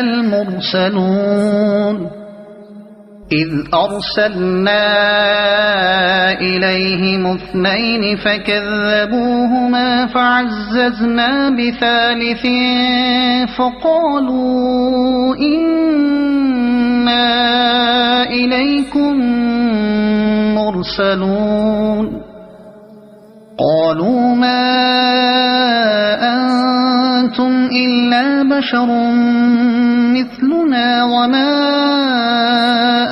المرسلون إذ أرسلنا إليهم اثنين فكذبوهما فعززنا بثالث فقالوا إنا إليكم مرسلون قالوا ما أنتم إلا بشر مثلنا وما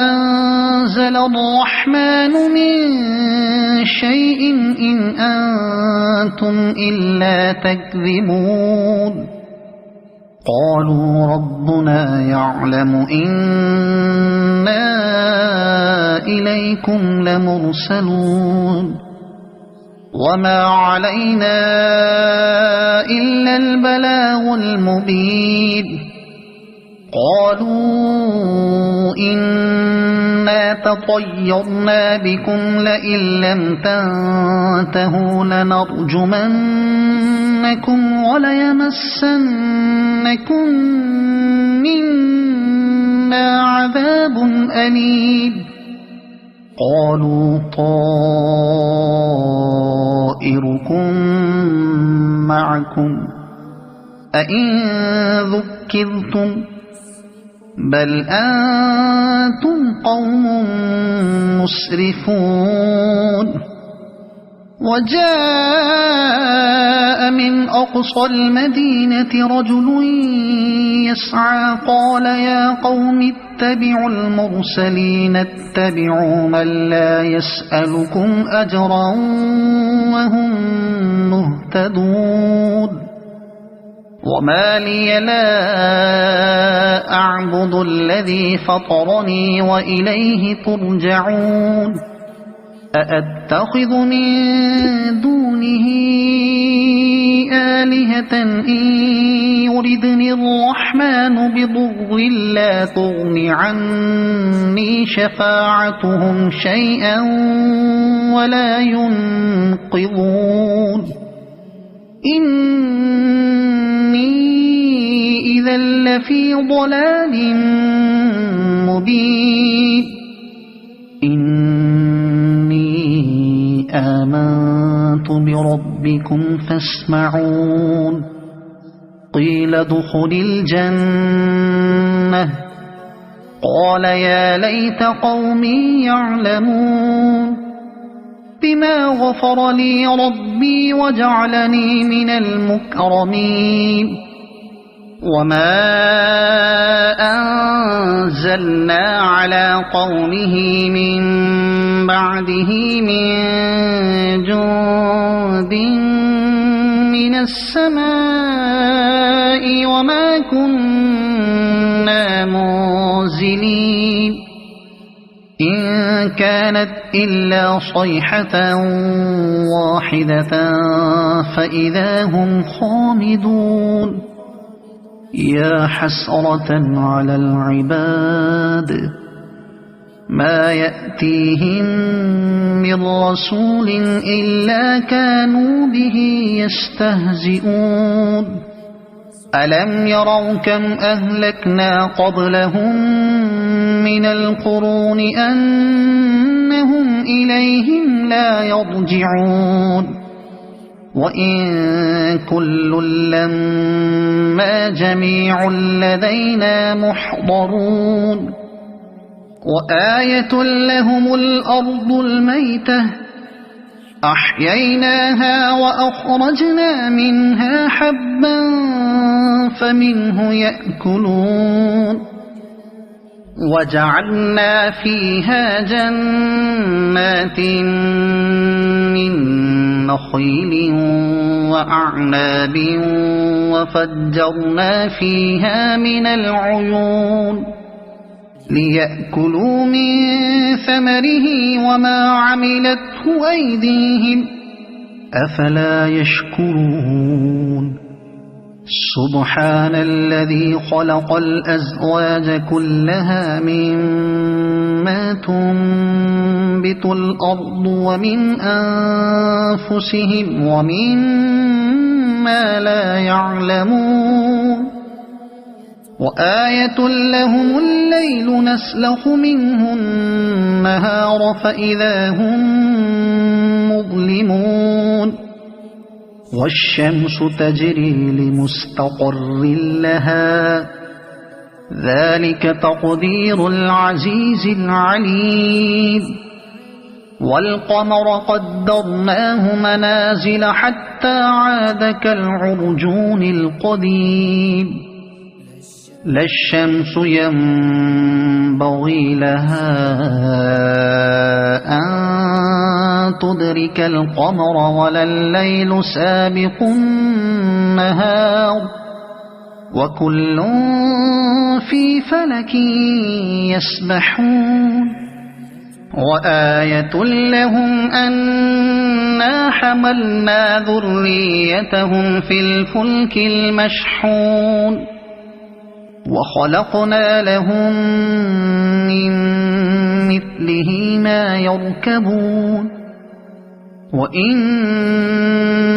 أنزل الرحمن من شيء إن أنتم إلا تكذبون قالوا ربنا يعلم إنا إليكم لمرسلون وما علينا إلا البلاغ المبين قالوا إنا تطيرنا بكم لئن لم تنتهوا لنرجمنكم وليمسنكم منا عذاب أليم قالوا طائركم معكم أئن ذكرتم بل أنتم قوم مسرفون وجاء من أقصى المدينة رجل يسعى قال يا قوم اتبعوا المرسلين اتبعوا من لا يسألكم أجرا وهم مهتدون وما لي لا أعبد الذي فطرني وإليه ترجعون أأتخذ من دونه آلهة إن يردني الرحمن بضر لا تغن عني شفاعتهم شيئا ولا ينقذون إني إذا لفي ضلال مبين إني آمنت بربكم فاسمعون قيل ادخل الجنة قال يا ليت قومي يعلمون بما غفر لي ربي وجعلني من المكرمين وما أنزلنا على قومه من بعده من جند من السماء وما كنا منزلين إن كانت إلا صيحة واحدة فإذا هم خامدون يا حسرة على العباد ما يأتيهم من رسول إلا كانوا به يستهزئون ألم يروا كم أهلكنا قبلهم من القرون أنهم إليهم لا يرجعون وإن كل لما جميع لدينا محضرون وآية لهم الأرض الميتة أحييناها وأخرجنا منها حبا فمنه يأكلون وجعلنا فيها جنات من نخيل وأعناب وفجرنا فيها من العيون ليأكلوا من ثمره وما عملته أيديهم أفلا يشكرون سبحان الذي خلق الأزواج كلها مما تنبت الأرض ومن أنفسهم ومما لا يعلمون وآية لهم الليل نسلخ منه النهار فإذا هم مظلمون والشمس تجري لمستقر لها ذلك تقدير العزيز العليم والقمر قدرناه منازل حتى عاد كالعرجون القديم لا الشمس ينبغي لها أن تدرك القمر ولا الليل سابق النهار وكل في فلك يسبحون وآية لهم أنا حملنا ذريتهم في الفلك المشحون وخلقنا لهم من مثله ما يركبون وإن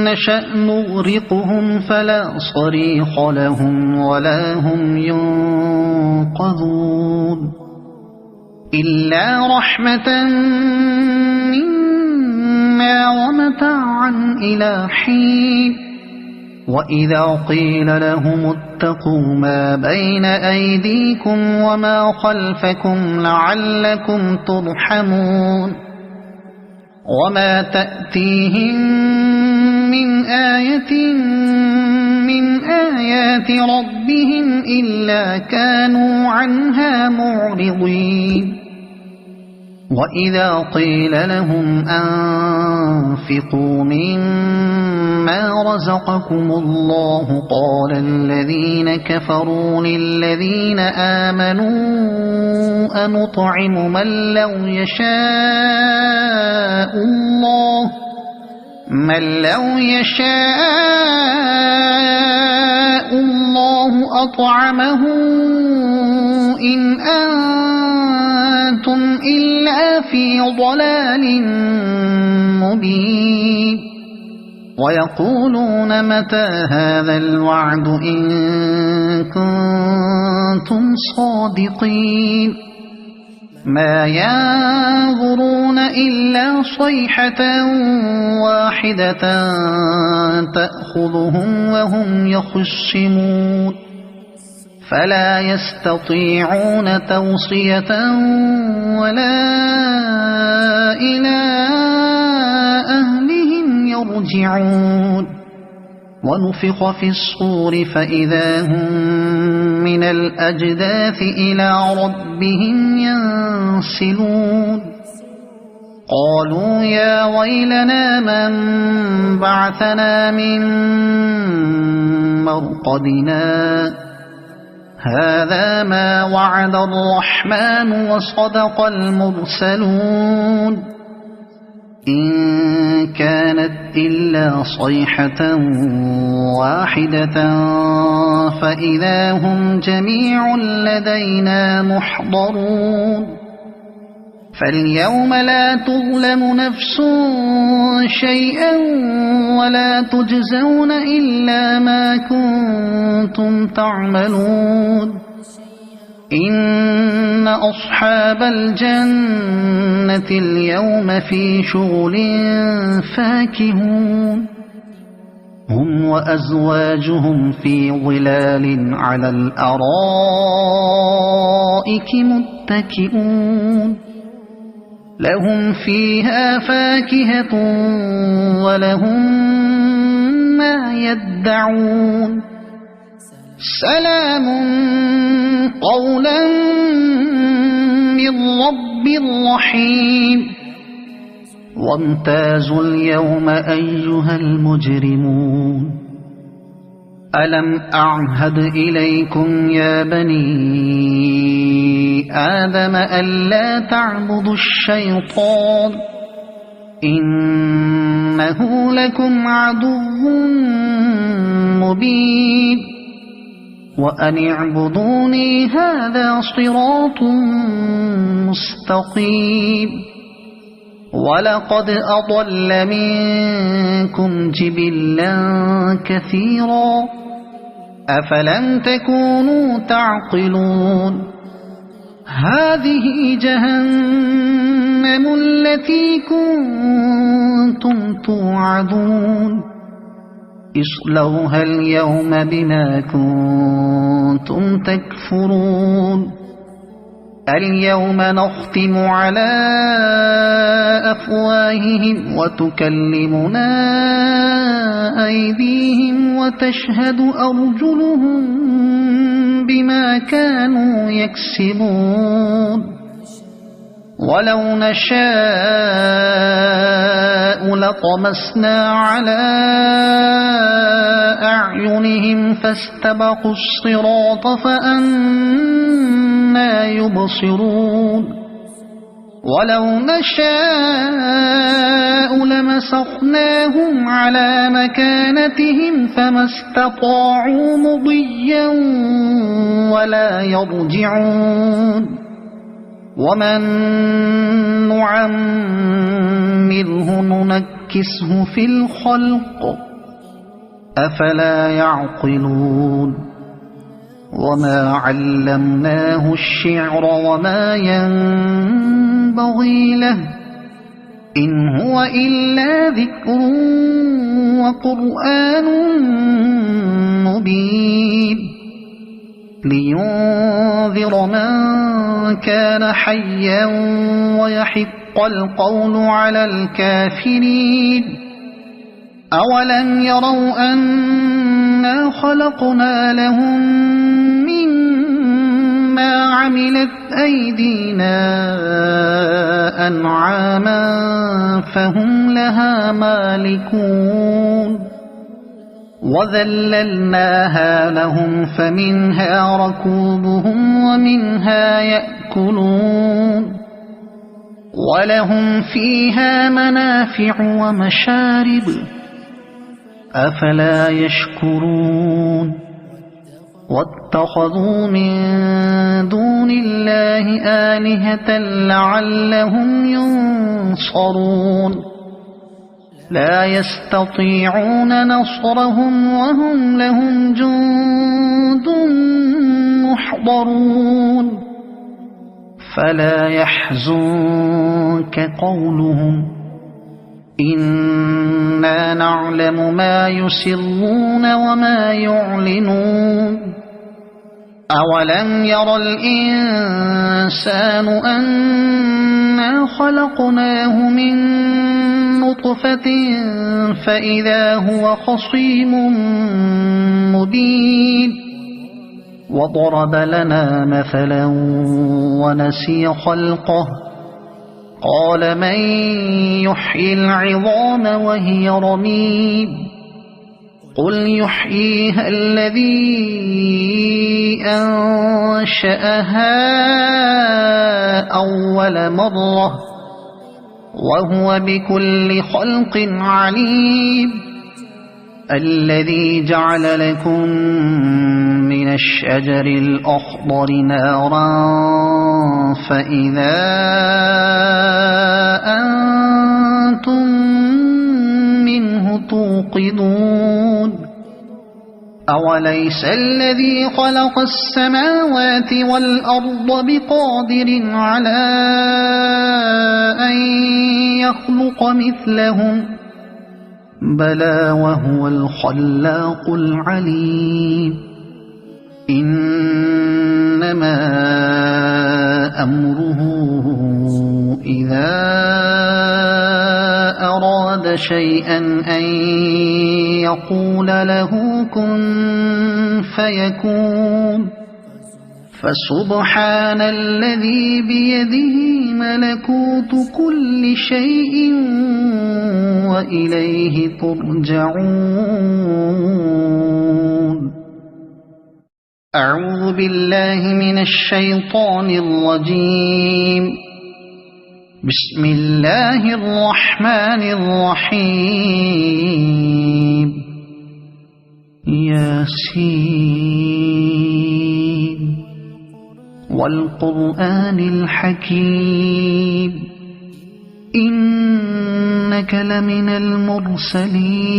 نشأ نغرقهم فلا صريخ لهم ولا هم ينقذون إلا رحمة منا ومتاعا إلى حين وإذا قيل لهم اتقوا ما بين أيديكم وما خلفكم لعلكم ترحمون وما تأتيهم من آية من آيات ربهم إلا كانوا عنها معرضين وإذا قيل لهم أنفقوا مما رزقكم الله قال الذين كفروا للذين آمنوا أنطعم من لو يشاء الله أطعمه إن أنتم إلا في ضلال مبين ويقولون متى هذا الوعد إن كنتم صادقين ما ينظرون إلا صيحة واحدة تأخذهم وهم يخصمون فلا يستطيعون توصية ولا إلى أهلهم يرجعون ونفخ في الصور فإذا هم من الأجداث إلى ربهم ينسلون قالوا يا ويلنا من بعثنا من مرقدنا هذا ما وعد الرحمن وصدق المرسلون إن كانت إلا صيحة واحدة فإذا هم جميع لدينا محضرون فاليوم لا تظلم نفس شيئا ولا تجزون إلا ما كنتم تعملون إن أصحاب الجنة اليوم في شغل فاكهون هم وأزواجهم في ظلال على الأرائك متكئون لهم فيها فاكهة ولهم ما يدعون سلام قولا من رب رحيم وامتازوا اليوم أيها المجرمون ألم أعهد إليكم يا بني آدم ألا تعبدوا الشيطان إنه لكم عدو مبين وأن اعبدوني هذا صراط مستقيم ولقد أضل منكم جبلا كثيرا أفلم تكونوا تعقلون هذه جهنم التي كنتم توعدون اصلوها اليوم بما كنتم تكفرون اليوم نختم على أفواههم وتكلمنا أيديهم وتشهد أرجلهم بما كانوا يكسبون ولو نشاء لطمسنا على أعينهم فاستبقوا الصراط فأنى يبصرون ولو نشاء لمسخناهم على مكانتهم فما استطاعوا مضيا ولا يرجعون ومن نعمره ننكسه في الخلق أفلا يعقلون وما علمناه الشعر وما ينبغي له إن هو إلا ذكر وقرآن مبين لينذر من كان حيا ويحق القول على الكافرين أولم يروا أنا خلقنا لهم مما عملت أيدينا أنعاما فهم لها مالكون وذللناها لهم فمنها ركوبهم ومنها يأكلون ولهم فيها منافع ومشارب أفلا يشكرون واتخذوا من دون الله آلهة لعلهم ينصرون لا يستطيعون نصرهم وهم لهم جند محضرون فلا يحزنك قولهم إنا نعلم ما يسرون وما يعلنون أولم ير الإنسان أنا خلقناه من نطفة فإذا هو خصيم مبين وضرب لنا مثلا ونسي خلقه قال من يحيي العظام وهي رميم قل يحييها الذي أنشأها أول مرة وهو بكل خلق عليم الذي جعل لكم من الشجر الأخضر نارا فإذا أنتم منه توقدون أوليس الذي خلق السماوات والأرض بقادر على أن يخلق مثلهم بلى وهو الخلاق العليم إنما أمره إذا أراد شيئا أن يقول له كن فيكون فسبحان الذي بيده ملكوت كل شيء وإليه ترجعون أعوذ بالله من الشيطان الرجيم بسم الله الرحمن الرحيم ياسين والقرآن الحكيم إنك لمن المرسلين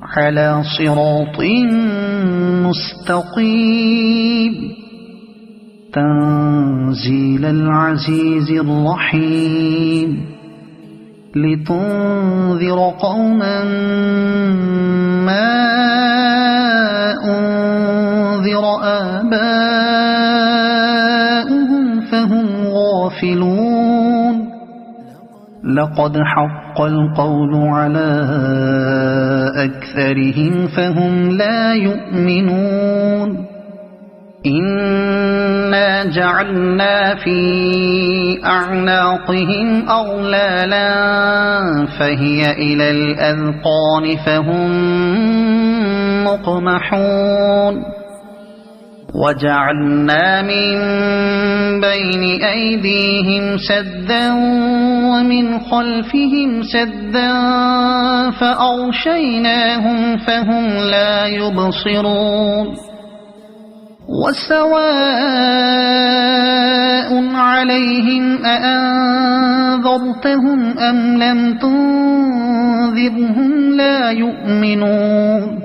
على صراط مستقيم تنزيل العزيز الرحيم لتنذر قوما ما أنذر آباؤهم فهم غافلون لقد حق القول على أكثرهم فهم لا يؤمنون إنا جعلنا في أعناقهم أغلالا فهي إلى الأذقان فهم مقمحون وجعلنا من بين أيديهم سدا ومن خلفهم سدا فأغشيناهم فهم لا يبصرون وسواء عليهم أأنذرتهم أم لم تنذرهم لا يؤمنون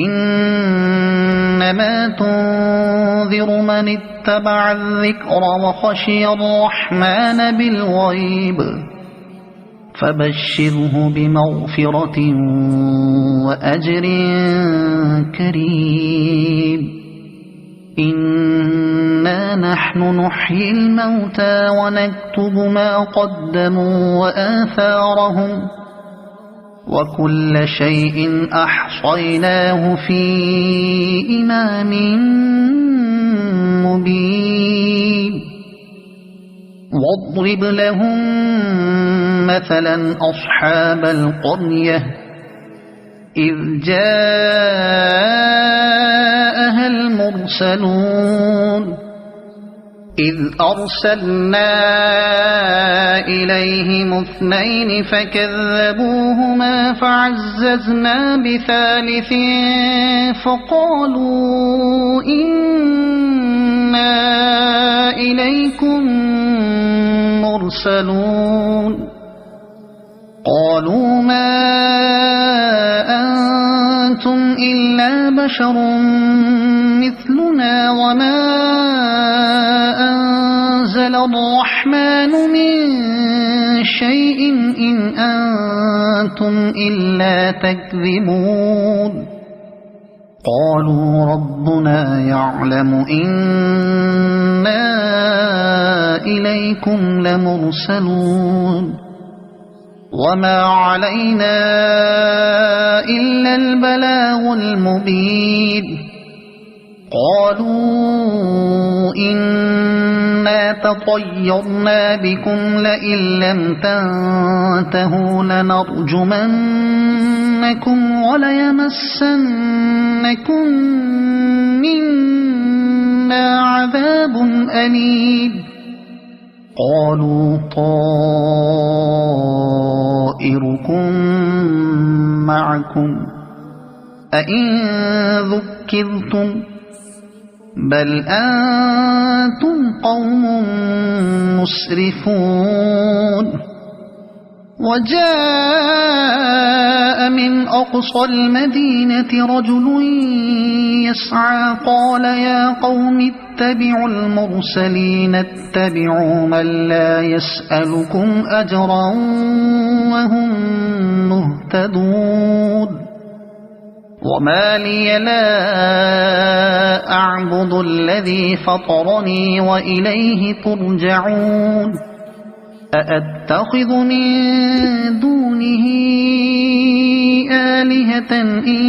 إنما تنذر من اتبع الذكر وخشي الرحمن بالغيب فبشره بمغفرة وأجر كريم إنا نحن نحيي الموتى ونكتب ما قدموا وآثارهم وكل شيء أحصيناه في إمام مبين واضرب لهم مثلا أصحاب القرية إذ جاءها المرسلون إذ أرسلنا إليهم 2 فكذبوهما فعززنا بثالث فقالوا إنا إليكم مرسلون قالوا ما أنتم إلا بشر مثلنا وما أنزل الرحمن من شيء إن أنتم إلا تكذبون قالوا ربنا يعلم إنا إليكم لمرسلون وما علينا إلا البلاغ المبين قالوا إنا تطيرنا بكم لئن لم تنتهوا لنرجمنكم وليمسنكم منا عذاب أليم قالوا طائركم معكم أئن ذكرتم بل أنتم قوم مسرفون وجاء من أقصى المدينة رجل يسعى قال يا قوم اتبعوا المرسلين اتبعوا من لا يسألكم أجرا وهم مهتدون وما لي لا أعبد الذي فطرني وإليه ترجعون أأتخذ من دونه آلهة إن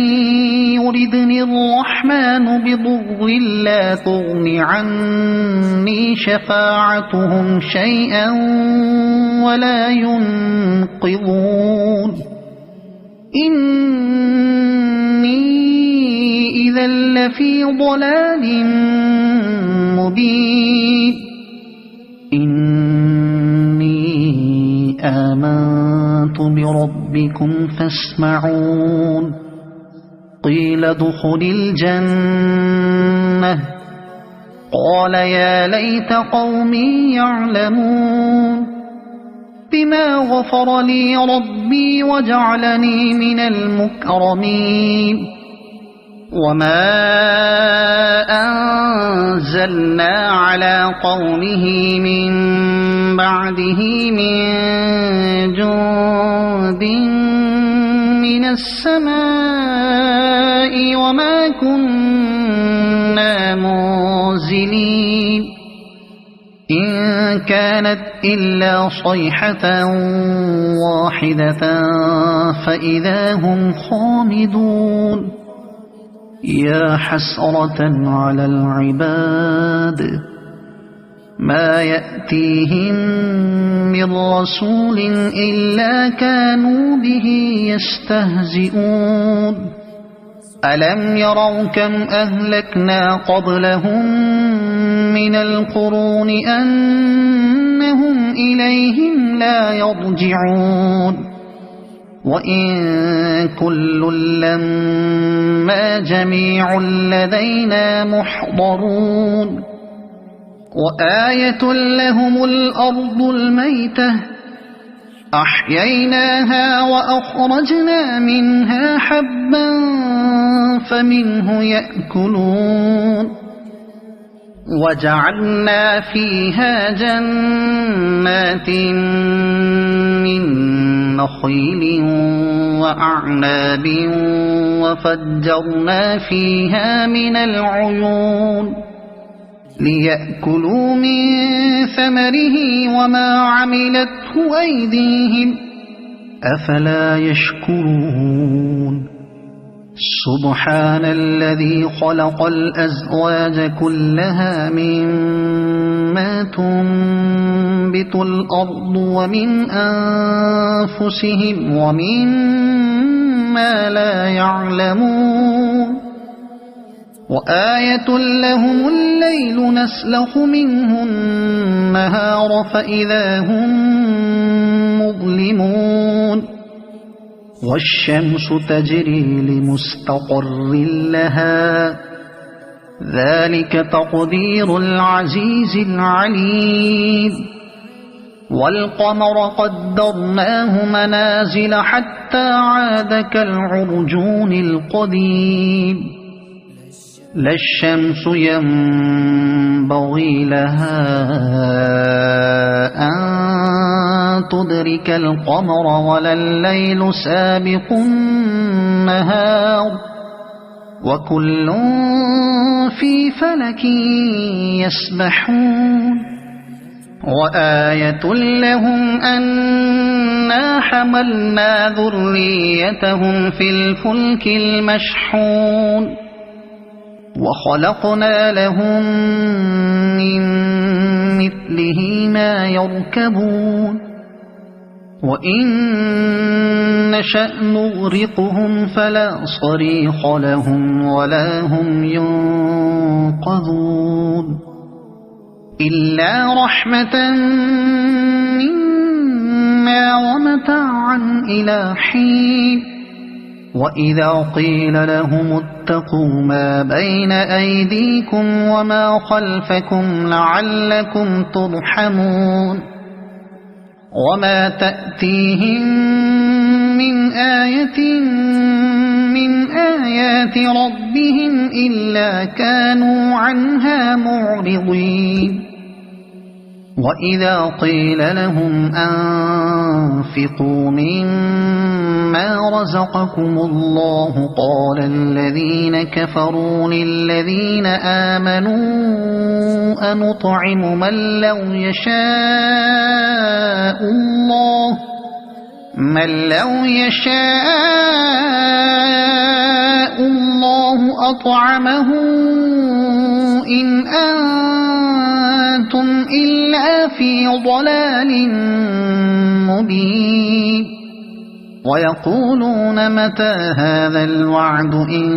يردني الرحمن بضر لا تغن عني شفاعتهم شيئا ولا ينقذون إني إذا لفي ضلال مبين إني آمنت بربكم فاسمعون قيل ادخل الجنة قال يا ليت قومي يعلمون بما غفر لي ربي وجعلني من المكرمين وما أنزلنا على قومه من بعده من جند من السماء وما كنا منزلين إن كانت إلا صيحة واحدة فإذا هم خامدون يا حسرة على العباد ما يأتيهم من رسول إلا كانوا به يستهزئون ألم يروا كم أهلكنا قبلهم من القرون أنهم إليهم لا يرجعون وإن كل لما جميع لدينا محضرون وآية لهم الأرض الميتة أحييناها وأخرجنا منها حبا فمنه يأكلون وجعلنا فيها جنات من نخيل وأعناب وفجرنا فيها من العيون ليأكلوا من ثمره وما عملته أيديهم أفلا يشكرون سبحان الذي خلق الأزواج كلها مما تنبت الأرض ومن أنفسهم ومما لا يعلمون وآية لهم الليل نسلخ منه النهار فإذا هم مظلمون والشمس تجري لمستقر لها ذلك تقدير العزيز العليم والقمر قدرناه منازل حتى عاد كالعرجون القديم لا الشمس ينبغي لها أن تدرك القمر ولا الليل سابق النهار وكل في فلك يسبحون وآية لهم أنا حملنا ذريتهم في الفلك المشحون وخلقنا لهم من مثله ما يركبون وإن نشأ نغرقهم فلا صريخ لهم ولا هم ينقذون إلا رحمة منا ومتاعا إلى حين وإذا قيل لهم اتقوا ما بين أيديكم وما خلفكم لعلكم ترحمون وما تأتيهم من آية من آيات ربهم إلا كانوا عنها معرضين وإذا قيل لهم أنفقوا مما رزقكم الله قال الذين كفروا للذين آمنوا أنطعم من لو يشاء الله أطعمه إن أنتم إلا في ضلال مبين ويقولون متى هذا الوعد إن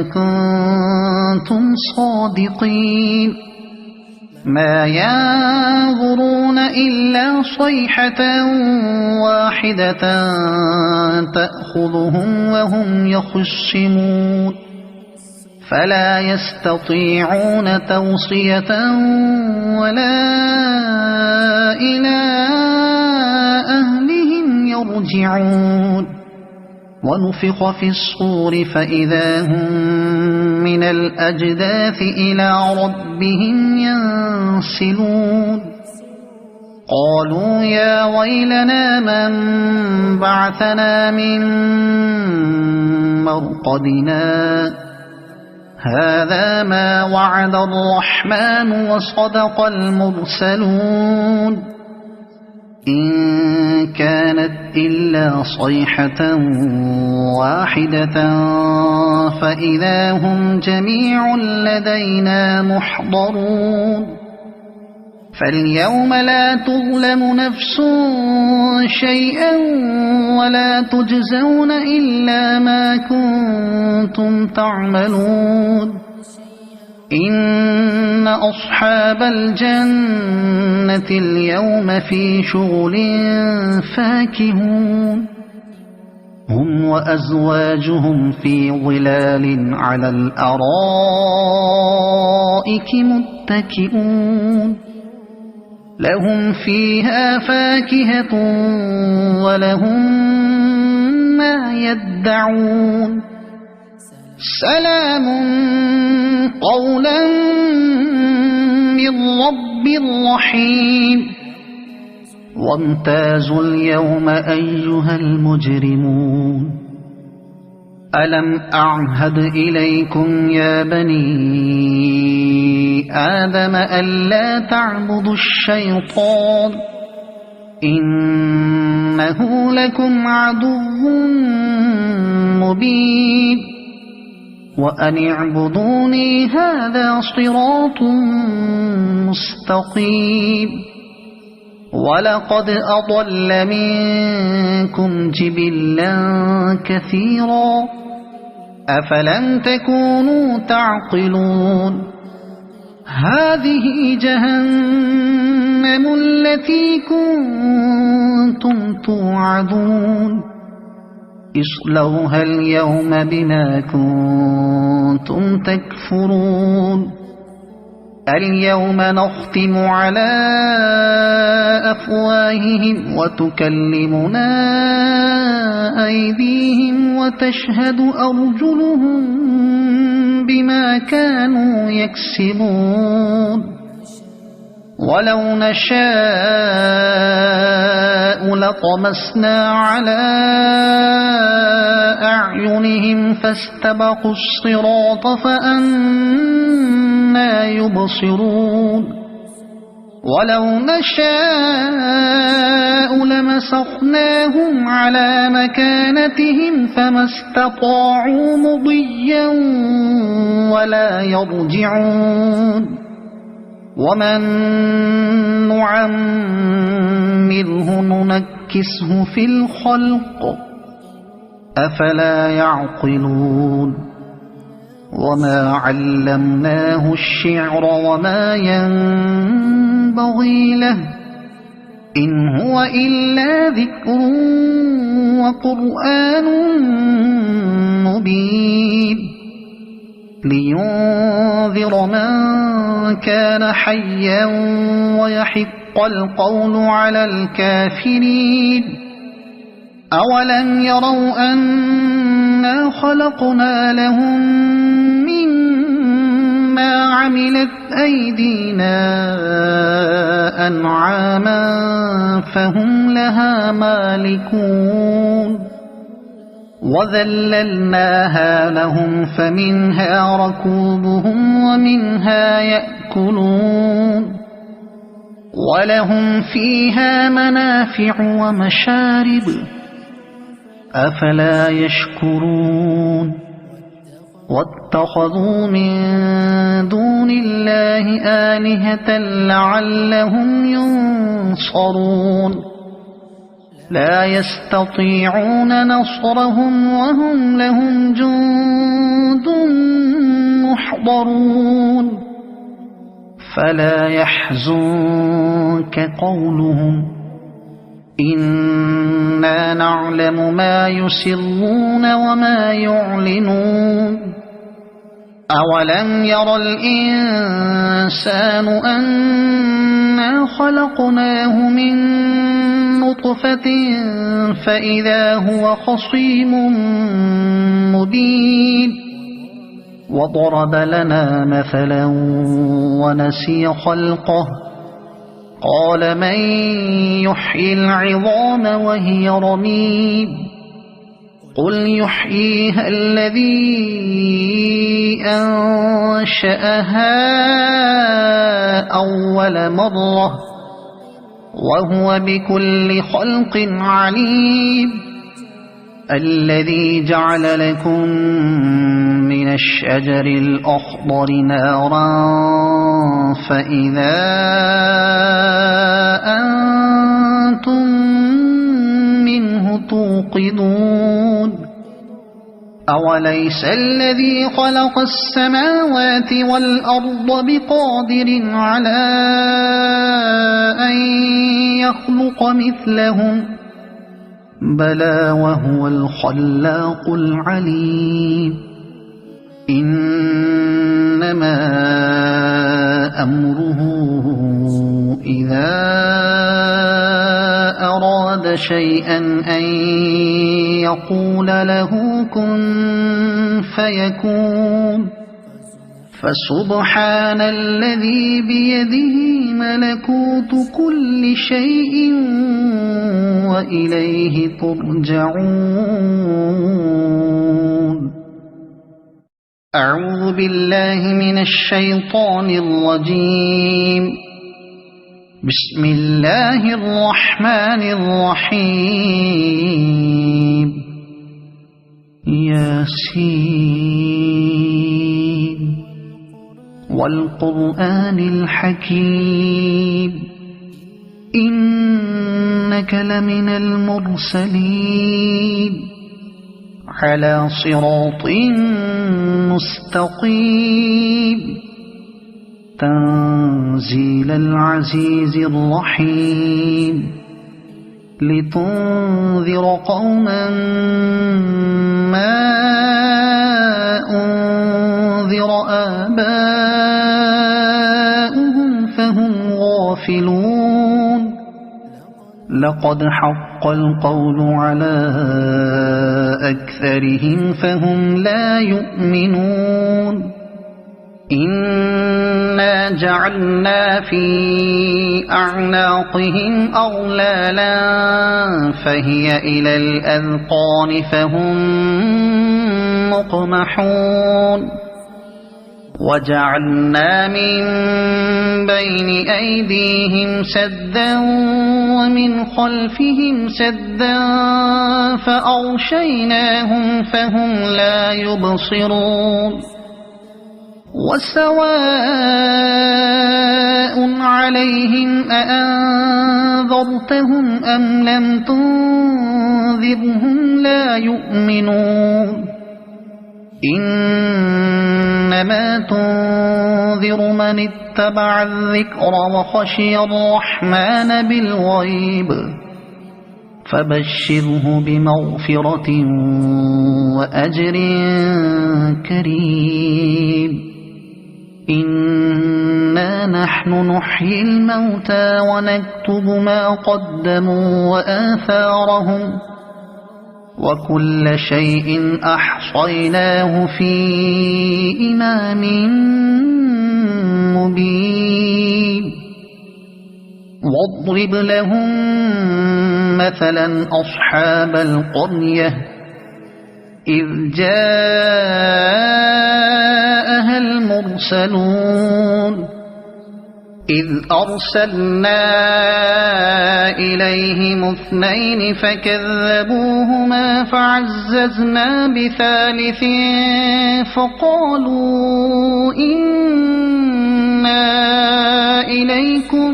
كنتم صادقين ما ينظرون إلا صيحة واحدة تأخذهم وهم يخصمون فلا يستطيعون توصية ولا إلى أهلهم يرجعون ونفخ في الصور فإذا هم من الأجداث إلى ربهم ينسلون قالوا يا ويلنا من بعثنا من مرقدنا هذا ما وعد الرحمن وصدق المرسلون إن كانت إلا صيحة واحدة فإذا هم جميع لدينا محضرون فاليوم لا تظلم نفس شيئا ولا تجزون إلا ما كنتم تعملون إن أصحاب الجنة اليوم في شغل فاكهون هم وأزواجهم في ظلال على الأرائك متكئون لهم فيها فاكهة ولهم ما يدعون سلام قولا من رب رحيم وامتازوا اليوم أيها المجرمون ألم أعهد إليكم يا بني آدم ألا تعبدوا الشيطان إنه لكم عدو مبين وأن اعبدوني هذا صراط مستقيم ولقد أضل منكم جبلا كثيرا أفلم تكونوا تعقلون هذه جهنم التي كنتم توعدون اصلوها اليوم بما كنتم تكفرون اليوم نختم على أفواههم وتكلمنا أيديهم وتشهد أرجلهم بما كانوا يكسبون ولو نشاء لطمسنا على أعينهم فاستبقوا الصراط فأنى يبصرون ولو نشاء لمسخناهم على مكانتهم فما استطاعوا مضيا ولا يرجعون ومن نعمره ننكسه في الخلق أفلا يعقلون وما علمناه الشعر وما ينبغي له إن هو إلا ذكر وقرآن مبين لينذر من كان حيا ويحق القول على الكافرين أولم يروا أنا خلقنا لهم مما عملت أيدينا أنعاما فهم لها مالكون وذللناها لهم فمنها ركوبهم ومنها يأكلون ولهم فيها منافع ومشارب أفلا يشكرون واتخذوا من دون الله آلهة لعلهم ينصرون لا يستطيعون نصرهم وهم لهم جند محضرون فلا يحزنك قولهم إنا نعلم ما يسرون وما يعلنون أولم ير الإنسان أنا خلقناه من نطفة فإذا هو خصيم مبين وضرب لنا مثلا ونسي خلقه قال من يحيي العظام وهي رميم قل يحييها الذي أنشأها أول مرة وهو بكل خلق عليم الذي جعل لكم من الشجر الأخضر نارا فإذا أنتم منه توقدون أوليس الذي خلق السماوات والأرض بقادر على أن يخلق مثلهم بلى وهو الخلاق العليم إنما أمره إذا أراد شيئا أن يقول له كن فيكون فسبحان الذي بيده ملكوت كل شيء وإليه ترجعون أعوذ بالله من الشيطان الرجيم بسم الله الرحمن الرحيم ياسين والقرآن الحكيم إنك لمن المرسلين على صراط مستقيم تنزيل العزيز الرحيم لتنذر قوما ما أنذر آباؤهم فهم غافلون لقد حق القول على أكثرهم فهم لا يؤمنون إنا جعلنا في أعناقهم أغلالا فهي إلى الأذقان فهم مقمحون وجعلنا من بين أيديهم سدا ومن خلفهم سدا فأغشيناهم فهم لا يبصرون وسواء عليهم أأنذرتهم أم لم تنذرهم لا يؤمنون إنما تنذر من اتبع الذكر وخشي الرحمن بالغيب فبشره بمغفرة وأجر كريم إنا نحن نحيي الموتى ونكتب ما قدموا وآثارهم وكل شيء أحصيناه في إمام مبين واضرب لهم مثلا أصحاب القرية إذ جاءها المرسلون إذ أرسلنا إليهم اثنين فكذبوهما فعززنا بثالث فقالوا إنا إليكم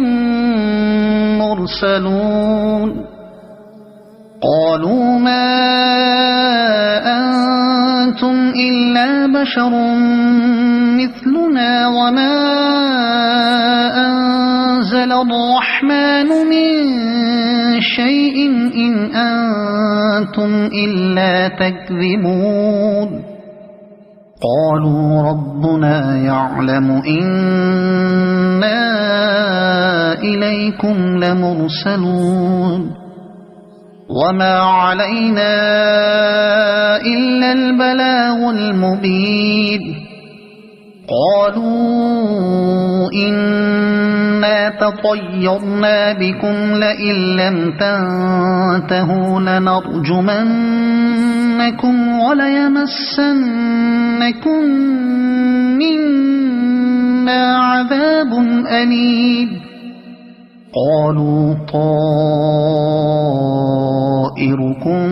مرسلون قالوا ما أنتم إلا بشر مثلنا وما أنزل الرحمن من شيء إن أنتم إلا تكذبون قالوا ربنا يعلم إنا إليكم لمرسلون وما علينا إلا البلاغ المبين قالوا إنا تطيرنا بكم لئن لم تنتهوا لنرجمنكم وليمسنكم منا عذاب أليم قالوا طائركم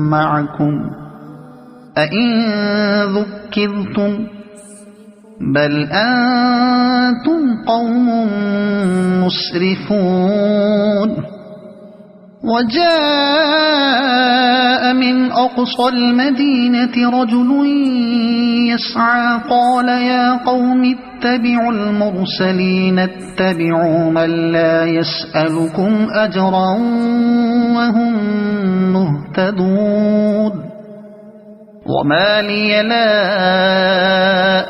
معكم أئن ذكرتم ذكرتم بل أنتم قوم مسرفون وجاء من أقصى المدينة رجل يسعى قال يا قوم اتبعوا المرسلين اتبعوا من لا يسألكم أجرا وهم مهتدون وما لي لا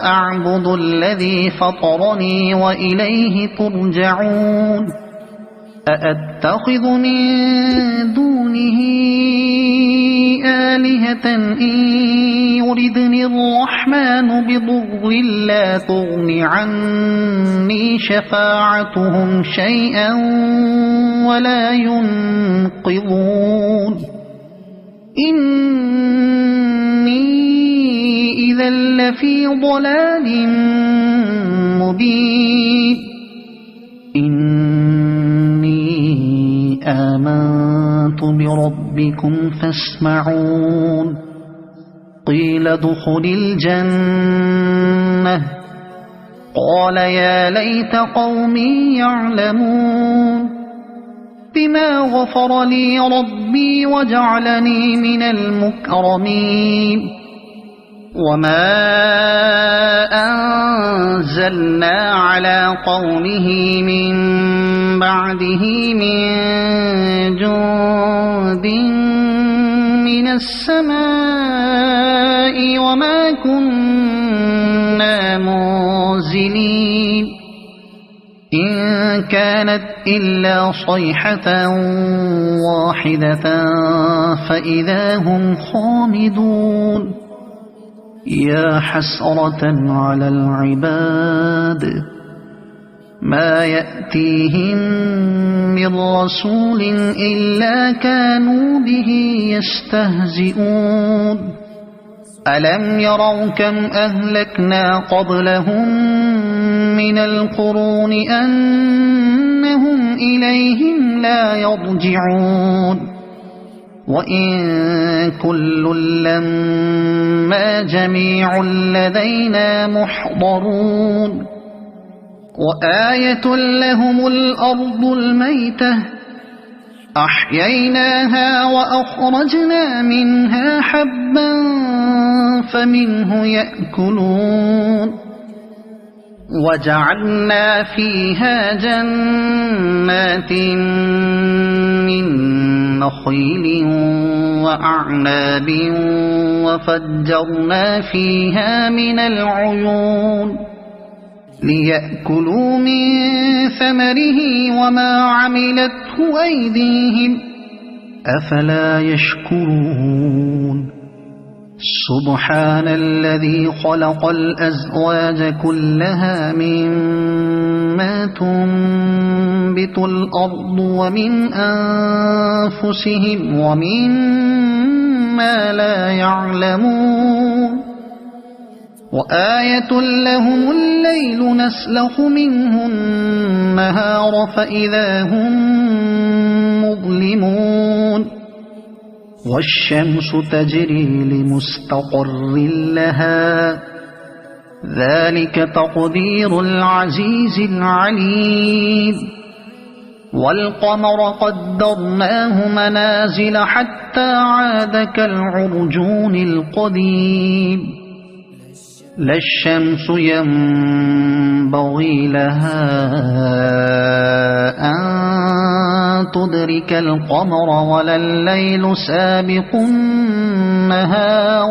أعبد الذي فطرني وإليه ترجعون أأتخذ من دونه آلهة إن يردني الرحمن بضر لا تغن عني شفاعتهم شيئا ولا ينقذون إني إذا لفي ضلال مبين آمنت بربكم فاسمعون قيل ادخل الجنة قال يا ليت قومي يعلمون بما غفر لي ربي وجعلني من المكرمين وما أنزلنا على قومه من بعده من جند من السماء وما كنا منزلين إن كانت إلا صيحة واحدة فإذا هم خامدون يا حسرة على العباد ما يأتيهم من رسول إلا كانوا به يستهزئون ألم يروا كم أهلكنا قبلهم من القرون أنهم إليهم لا يرجعون وإن كل لما جميع لدينا محضرون وآية لهم الأرض الميتة أحييناها وأخرجنا منها حبا فمنه يأكلون وجعلنا فيها جنات من نخيل وأعناب وفجرنا فيها من العيون ليأكلوا من ثمره وما عملته أيديهم أفلا يشكرون سبحان الذي خلق الأزواج كلها مما تنبت الأرض ومن أنفسهم ومما لا يعلمون وآية لهم الليل نسلخ منه النهار فإذا هم مظلمون والشمس تجري لمستقر لها ذلك تقدير العزيز العليم والقمر قدرناه منازل حتى عاد كالعرجون القديم لا الشمس ينبغي لها أن تدرك القمر ولا الليل سابق النهار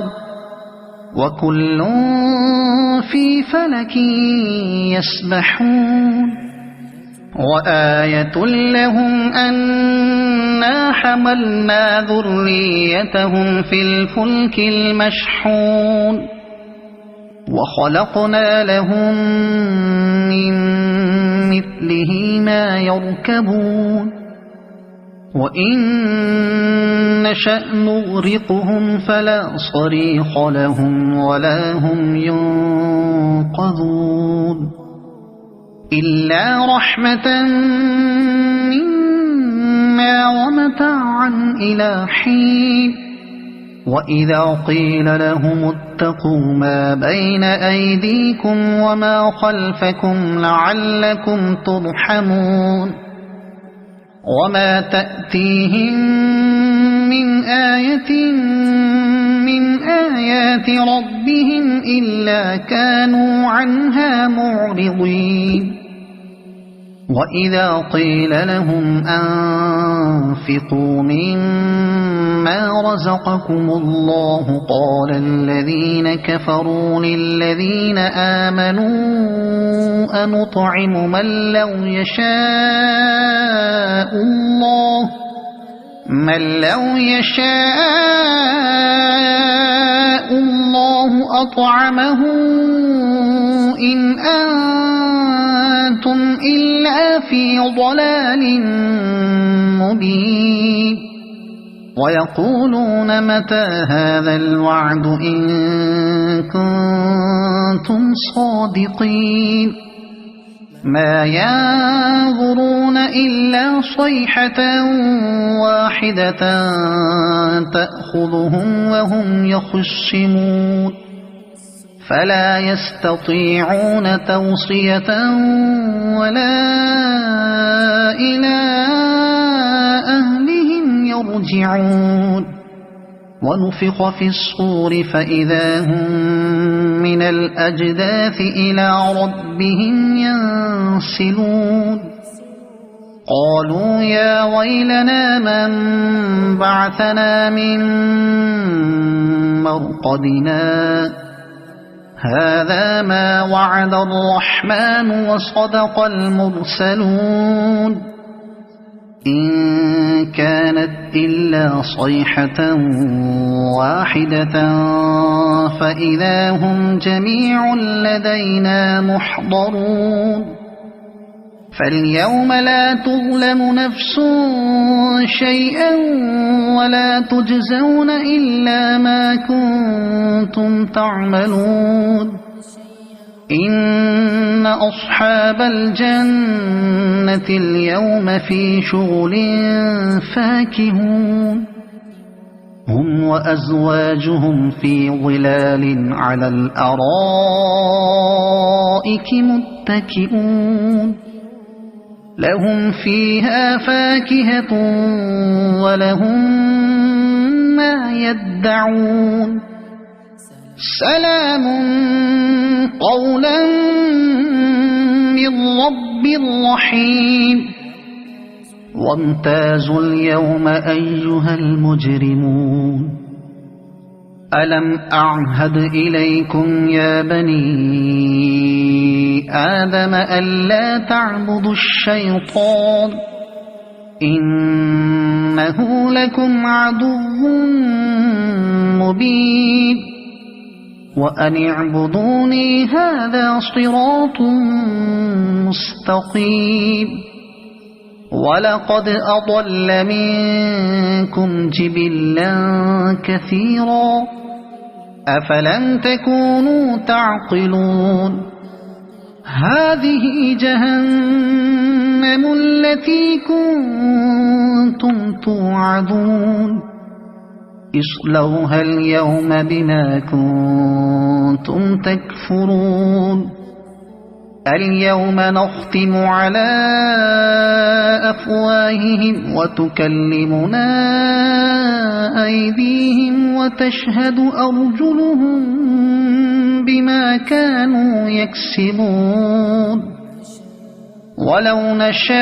وكل في فلك يسبحون وآية لهم أنا حملنا ذريتهم في الفلك المشحون وخلقنا لهم من مثله ما يركبون وإن نشأ نغرقهم فلا صريخ لهم ولا هم ينقذون إلا رحمة منا ومتاعا إلى حين وإذا قيل لهم اتقوا ما بين أيديكم وما خلفكم لعلكم ترحمون وما تأتيهم من آية من آيات ربهم إلا كانوا عنها معرضين وإذا قيل لهم أنفقوا مما رزقكم الله قال الذين كفروا للذين آمنوا أنطعم من لو يشاء الله أطعمه إن أنتم إلا في ضلال مبين ويقولون متى هذا الوعد إن كنتم صادقين ما ينظرون إلا صيحة واحدة تأخذهم وهم يخصمون فلا يستطيعون توصية ولا إلى أهلهم يرجعون ونفخ في الصور فإذا هم من الأجداث إلى ربهم ينسلون قالوا يا ويلنا من بعثنا من مرقدنا هذا ما وعد الرحمن وصدق المرسلون إن كانت إلا صيحة واحدة فإذا هم جميع لدينا محضرون فاليوم لا تظلم نفس شيئا ولا تجزون إلا ما كنتم تعملون إن أصحاب الجنة اليوم في شغل فاكهون هم وأزواجهم في ظلال على الأرائك متكئون لهم فيها فاكهة ولهم ما يدعون سلام قولا من رب رحيم وامتازوا اليوم أيها المجرمون ألم أعهد إليكم يا بني آدم ألا تعبدوا الشيطان إنه لكم عدو مبين وأن اعبدوني هذا صراط مستقيم ولقد أضل منكم جبلا كثيرا أفلم تكونوا تعقلون هذه جهنم التي كنتم توعدون اصلوها اليوم بما كنتم تكفرون اليوم نختم على أفواههم وتكلمنا أيديهم وتشهد أرجلهم بما كانوا يكسبون ولو نشاء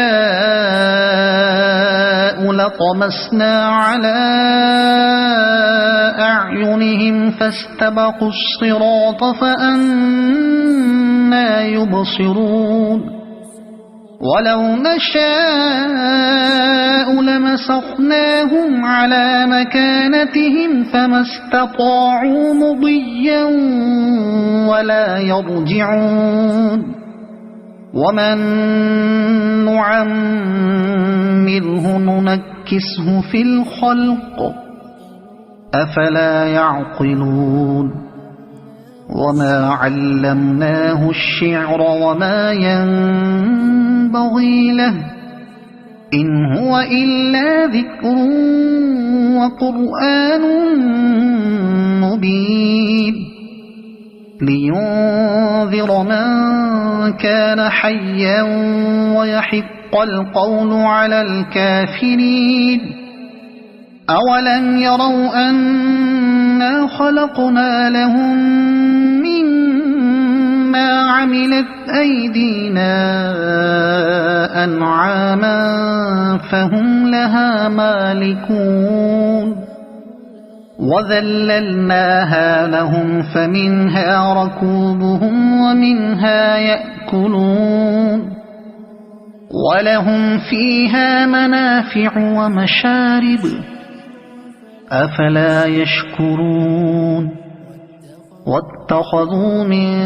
لطمسنا على أعينهم فاستبقوا الصراط فأنى يبصرون ولو نشاء لمسخناهم على مكانتهم فما استطاعوا مضيا ولا يرجعون ومن نعمره ننكسه في الخلق أفلا يعقلون وما علمناه الشعر وما ينبغي له إن هو إلا ذكر وقرآن مبين لينذر من كان حيا ويحق القول على الكافرين أولم يروا أنا خلقنا لهم مما عملت أيدينا أنعاما فهم لها مالكون وذللناها لهم فمنها ركوبهم ومنها يأكلون ولهم فيها منافع ومشارب أفلا يشكرون واتخذوا من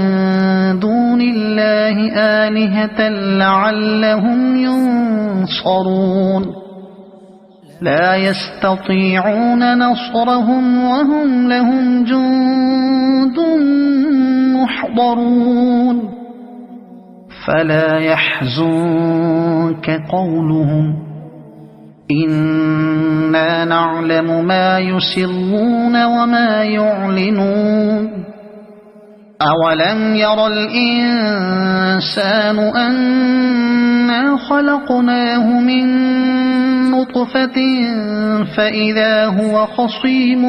دون الله آلهة لعلهم ينصرون لا يستطيعون نصرهم وهم لهم جند محضرون فلا يحزنك قولهم إنا نعلم ما يسرون وما يعلنون أولم ير الإنسان أنا خلقناه من نطفة فإذا هو خصيم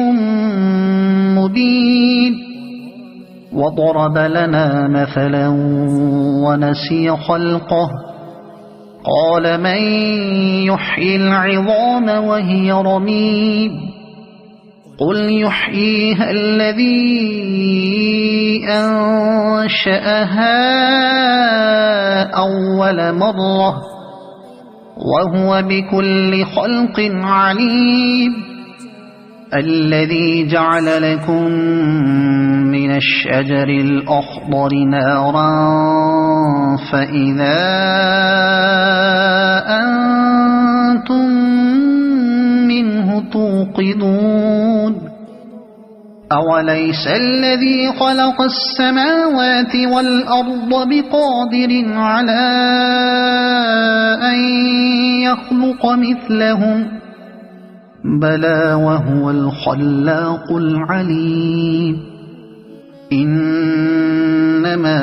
مبين وضرب لنا مثلا ونسي خلقه قال من يحيي العظام وهي رميم قل يحييها الذي أنشأها أول مرة وهو بكل خلق عليم الذي جعل لكم من الشجر الأخضر نارا فإذا أنتم منه توقدون أوليس الذي خلق السماوات والأرض بقادر على أن يخلق مثلهم بلى وهو الخلاق العليم إنما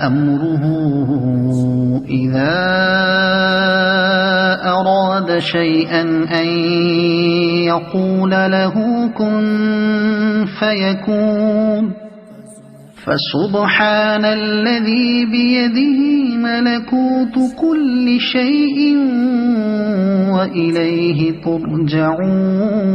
أمره إذا أراد شيئا أن يقول له كن فيكون فسبحان الذي بيده ملكوت كل شيء وإليه ترجعون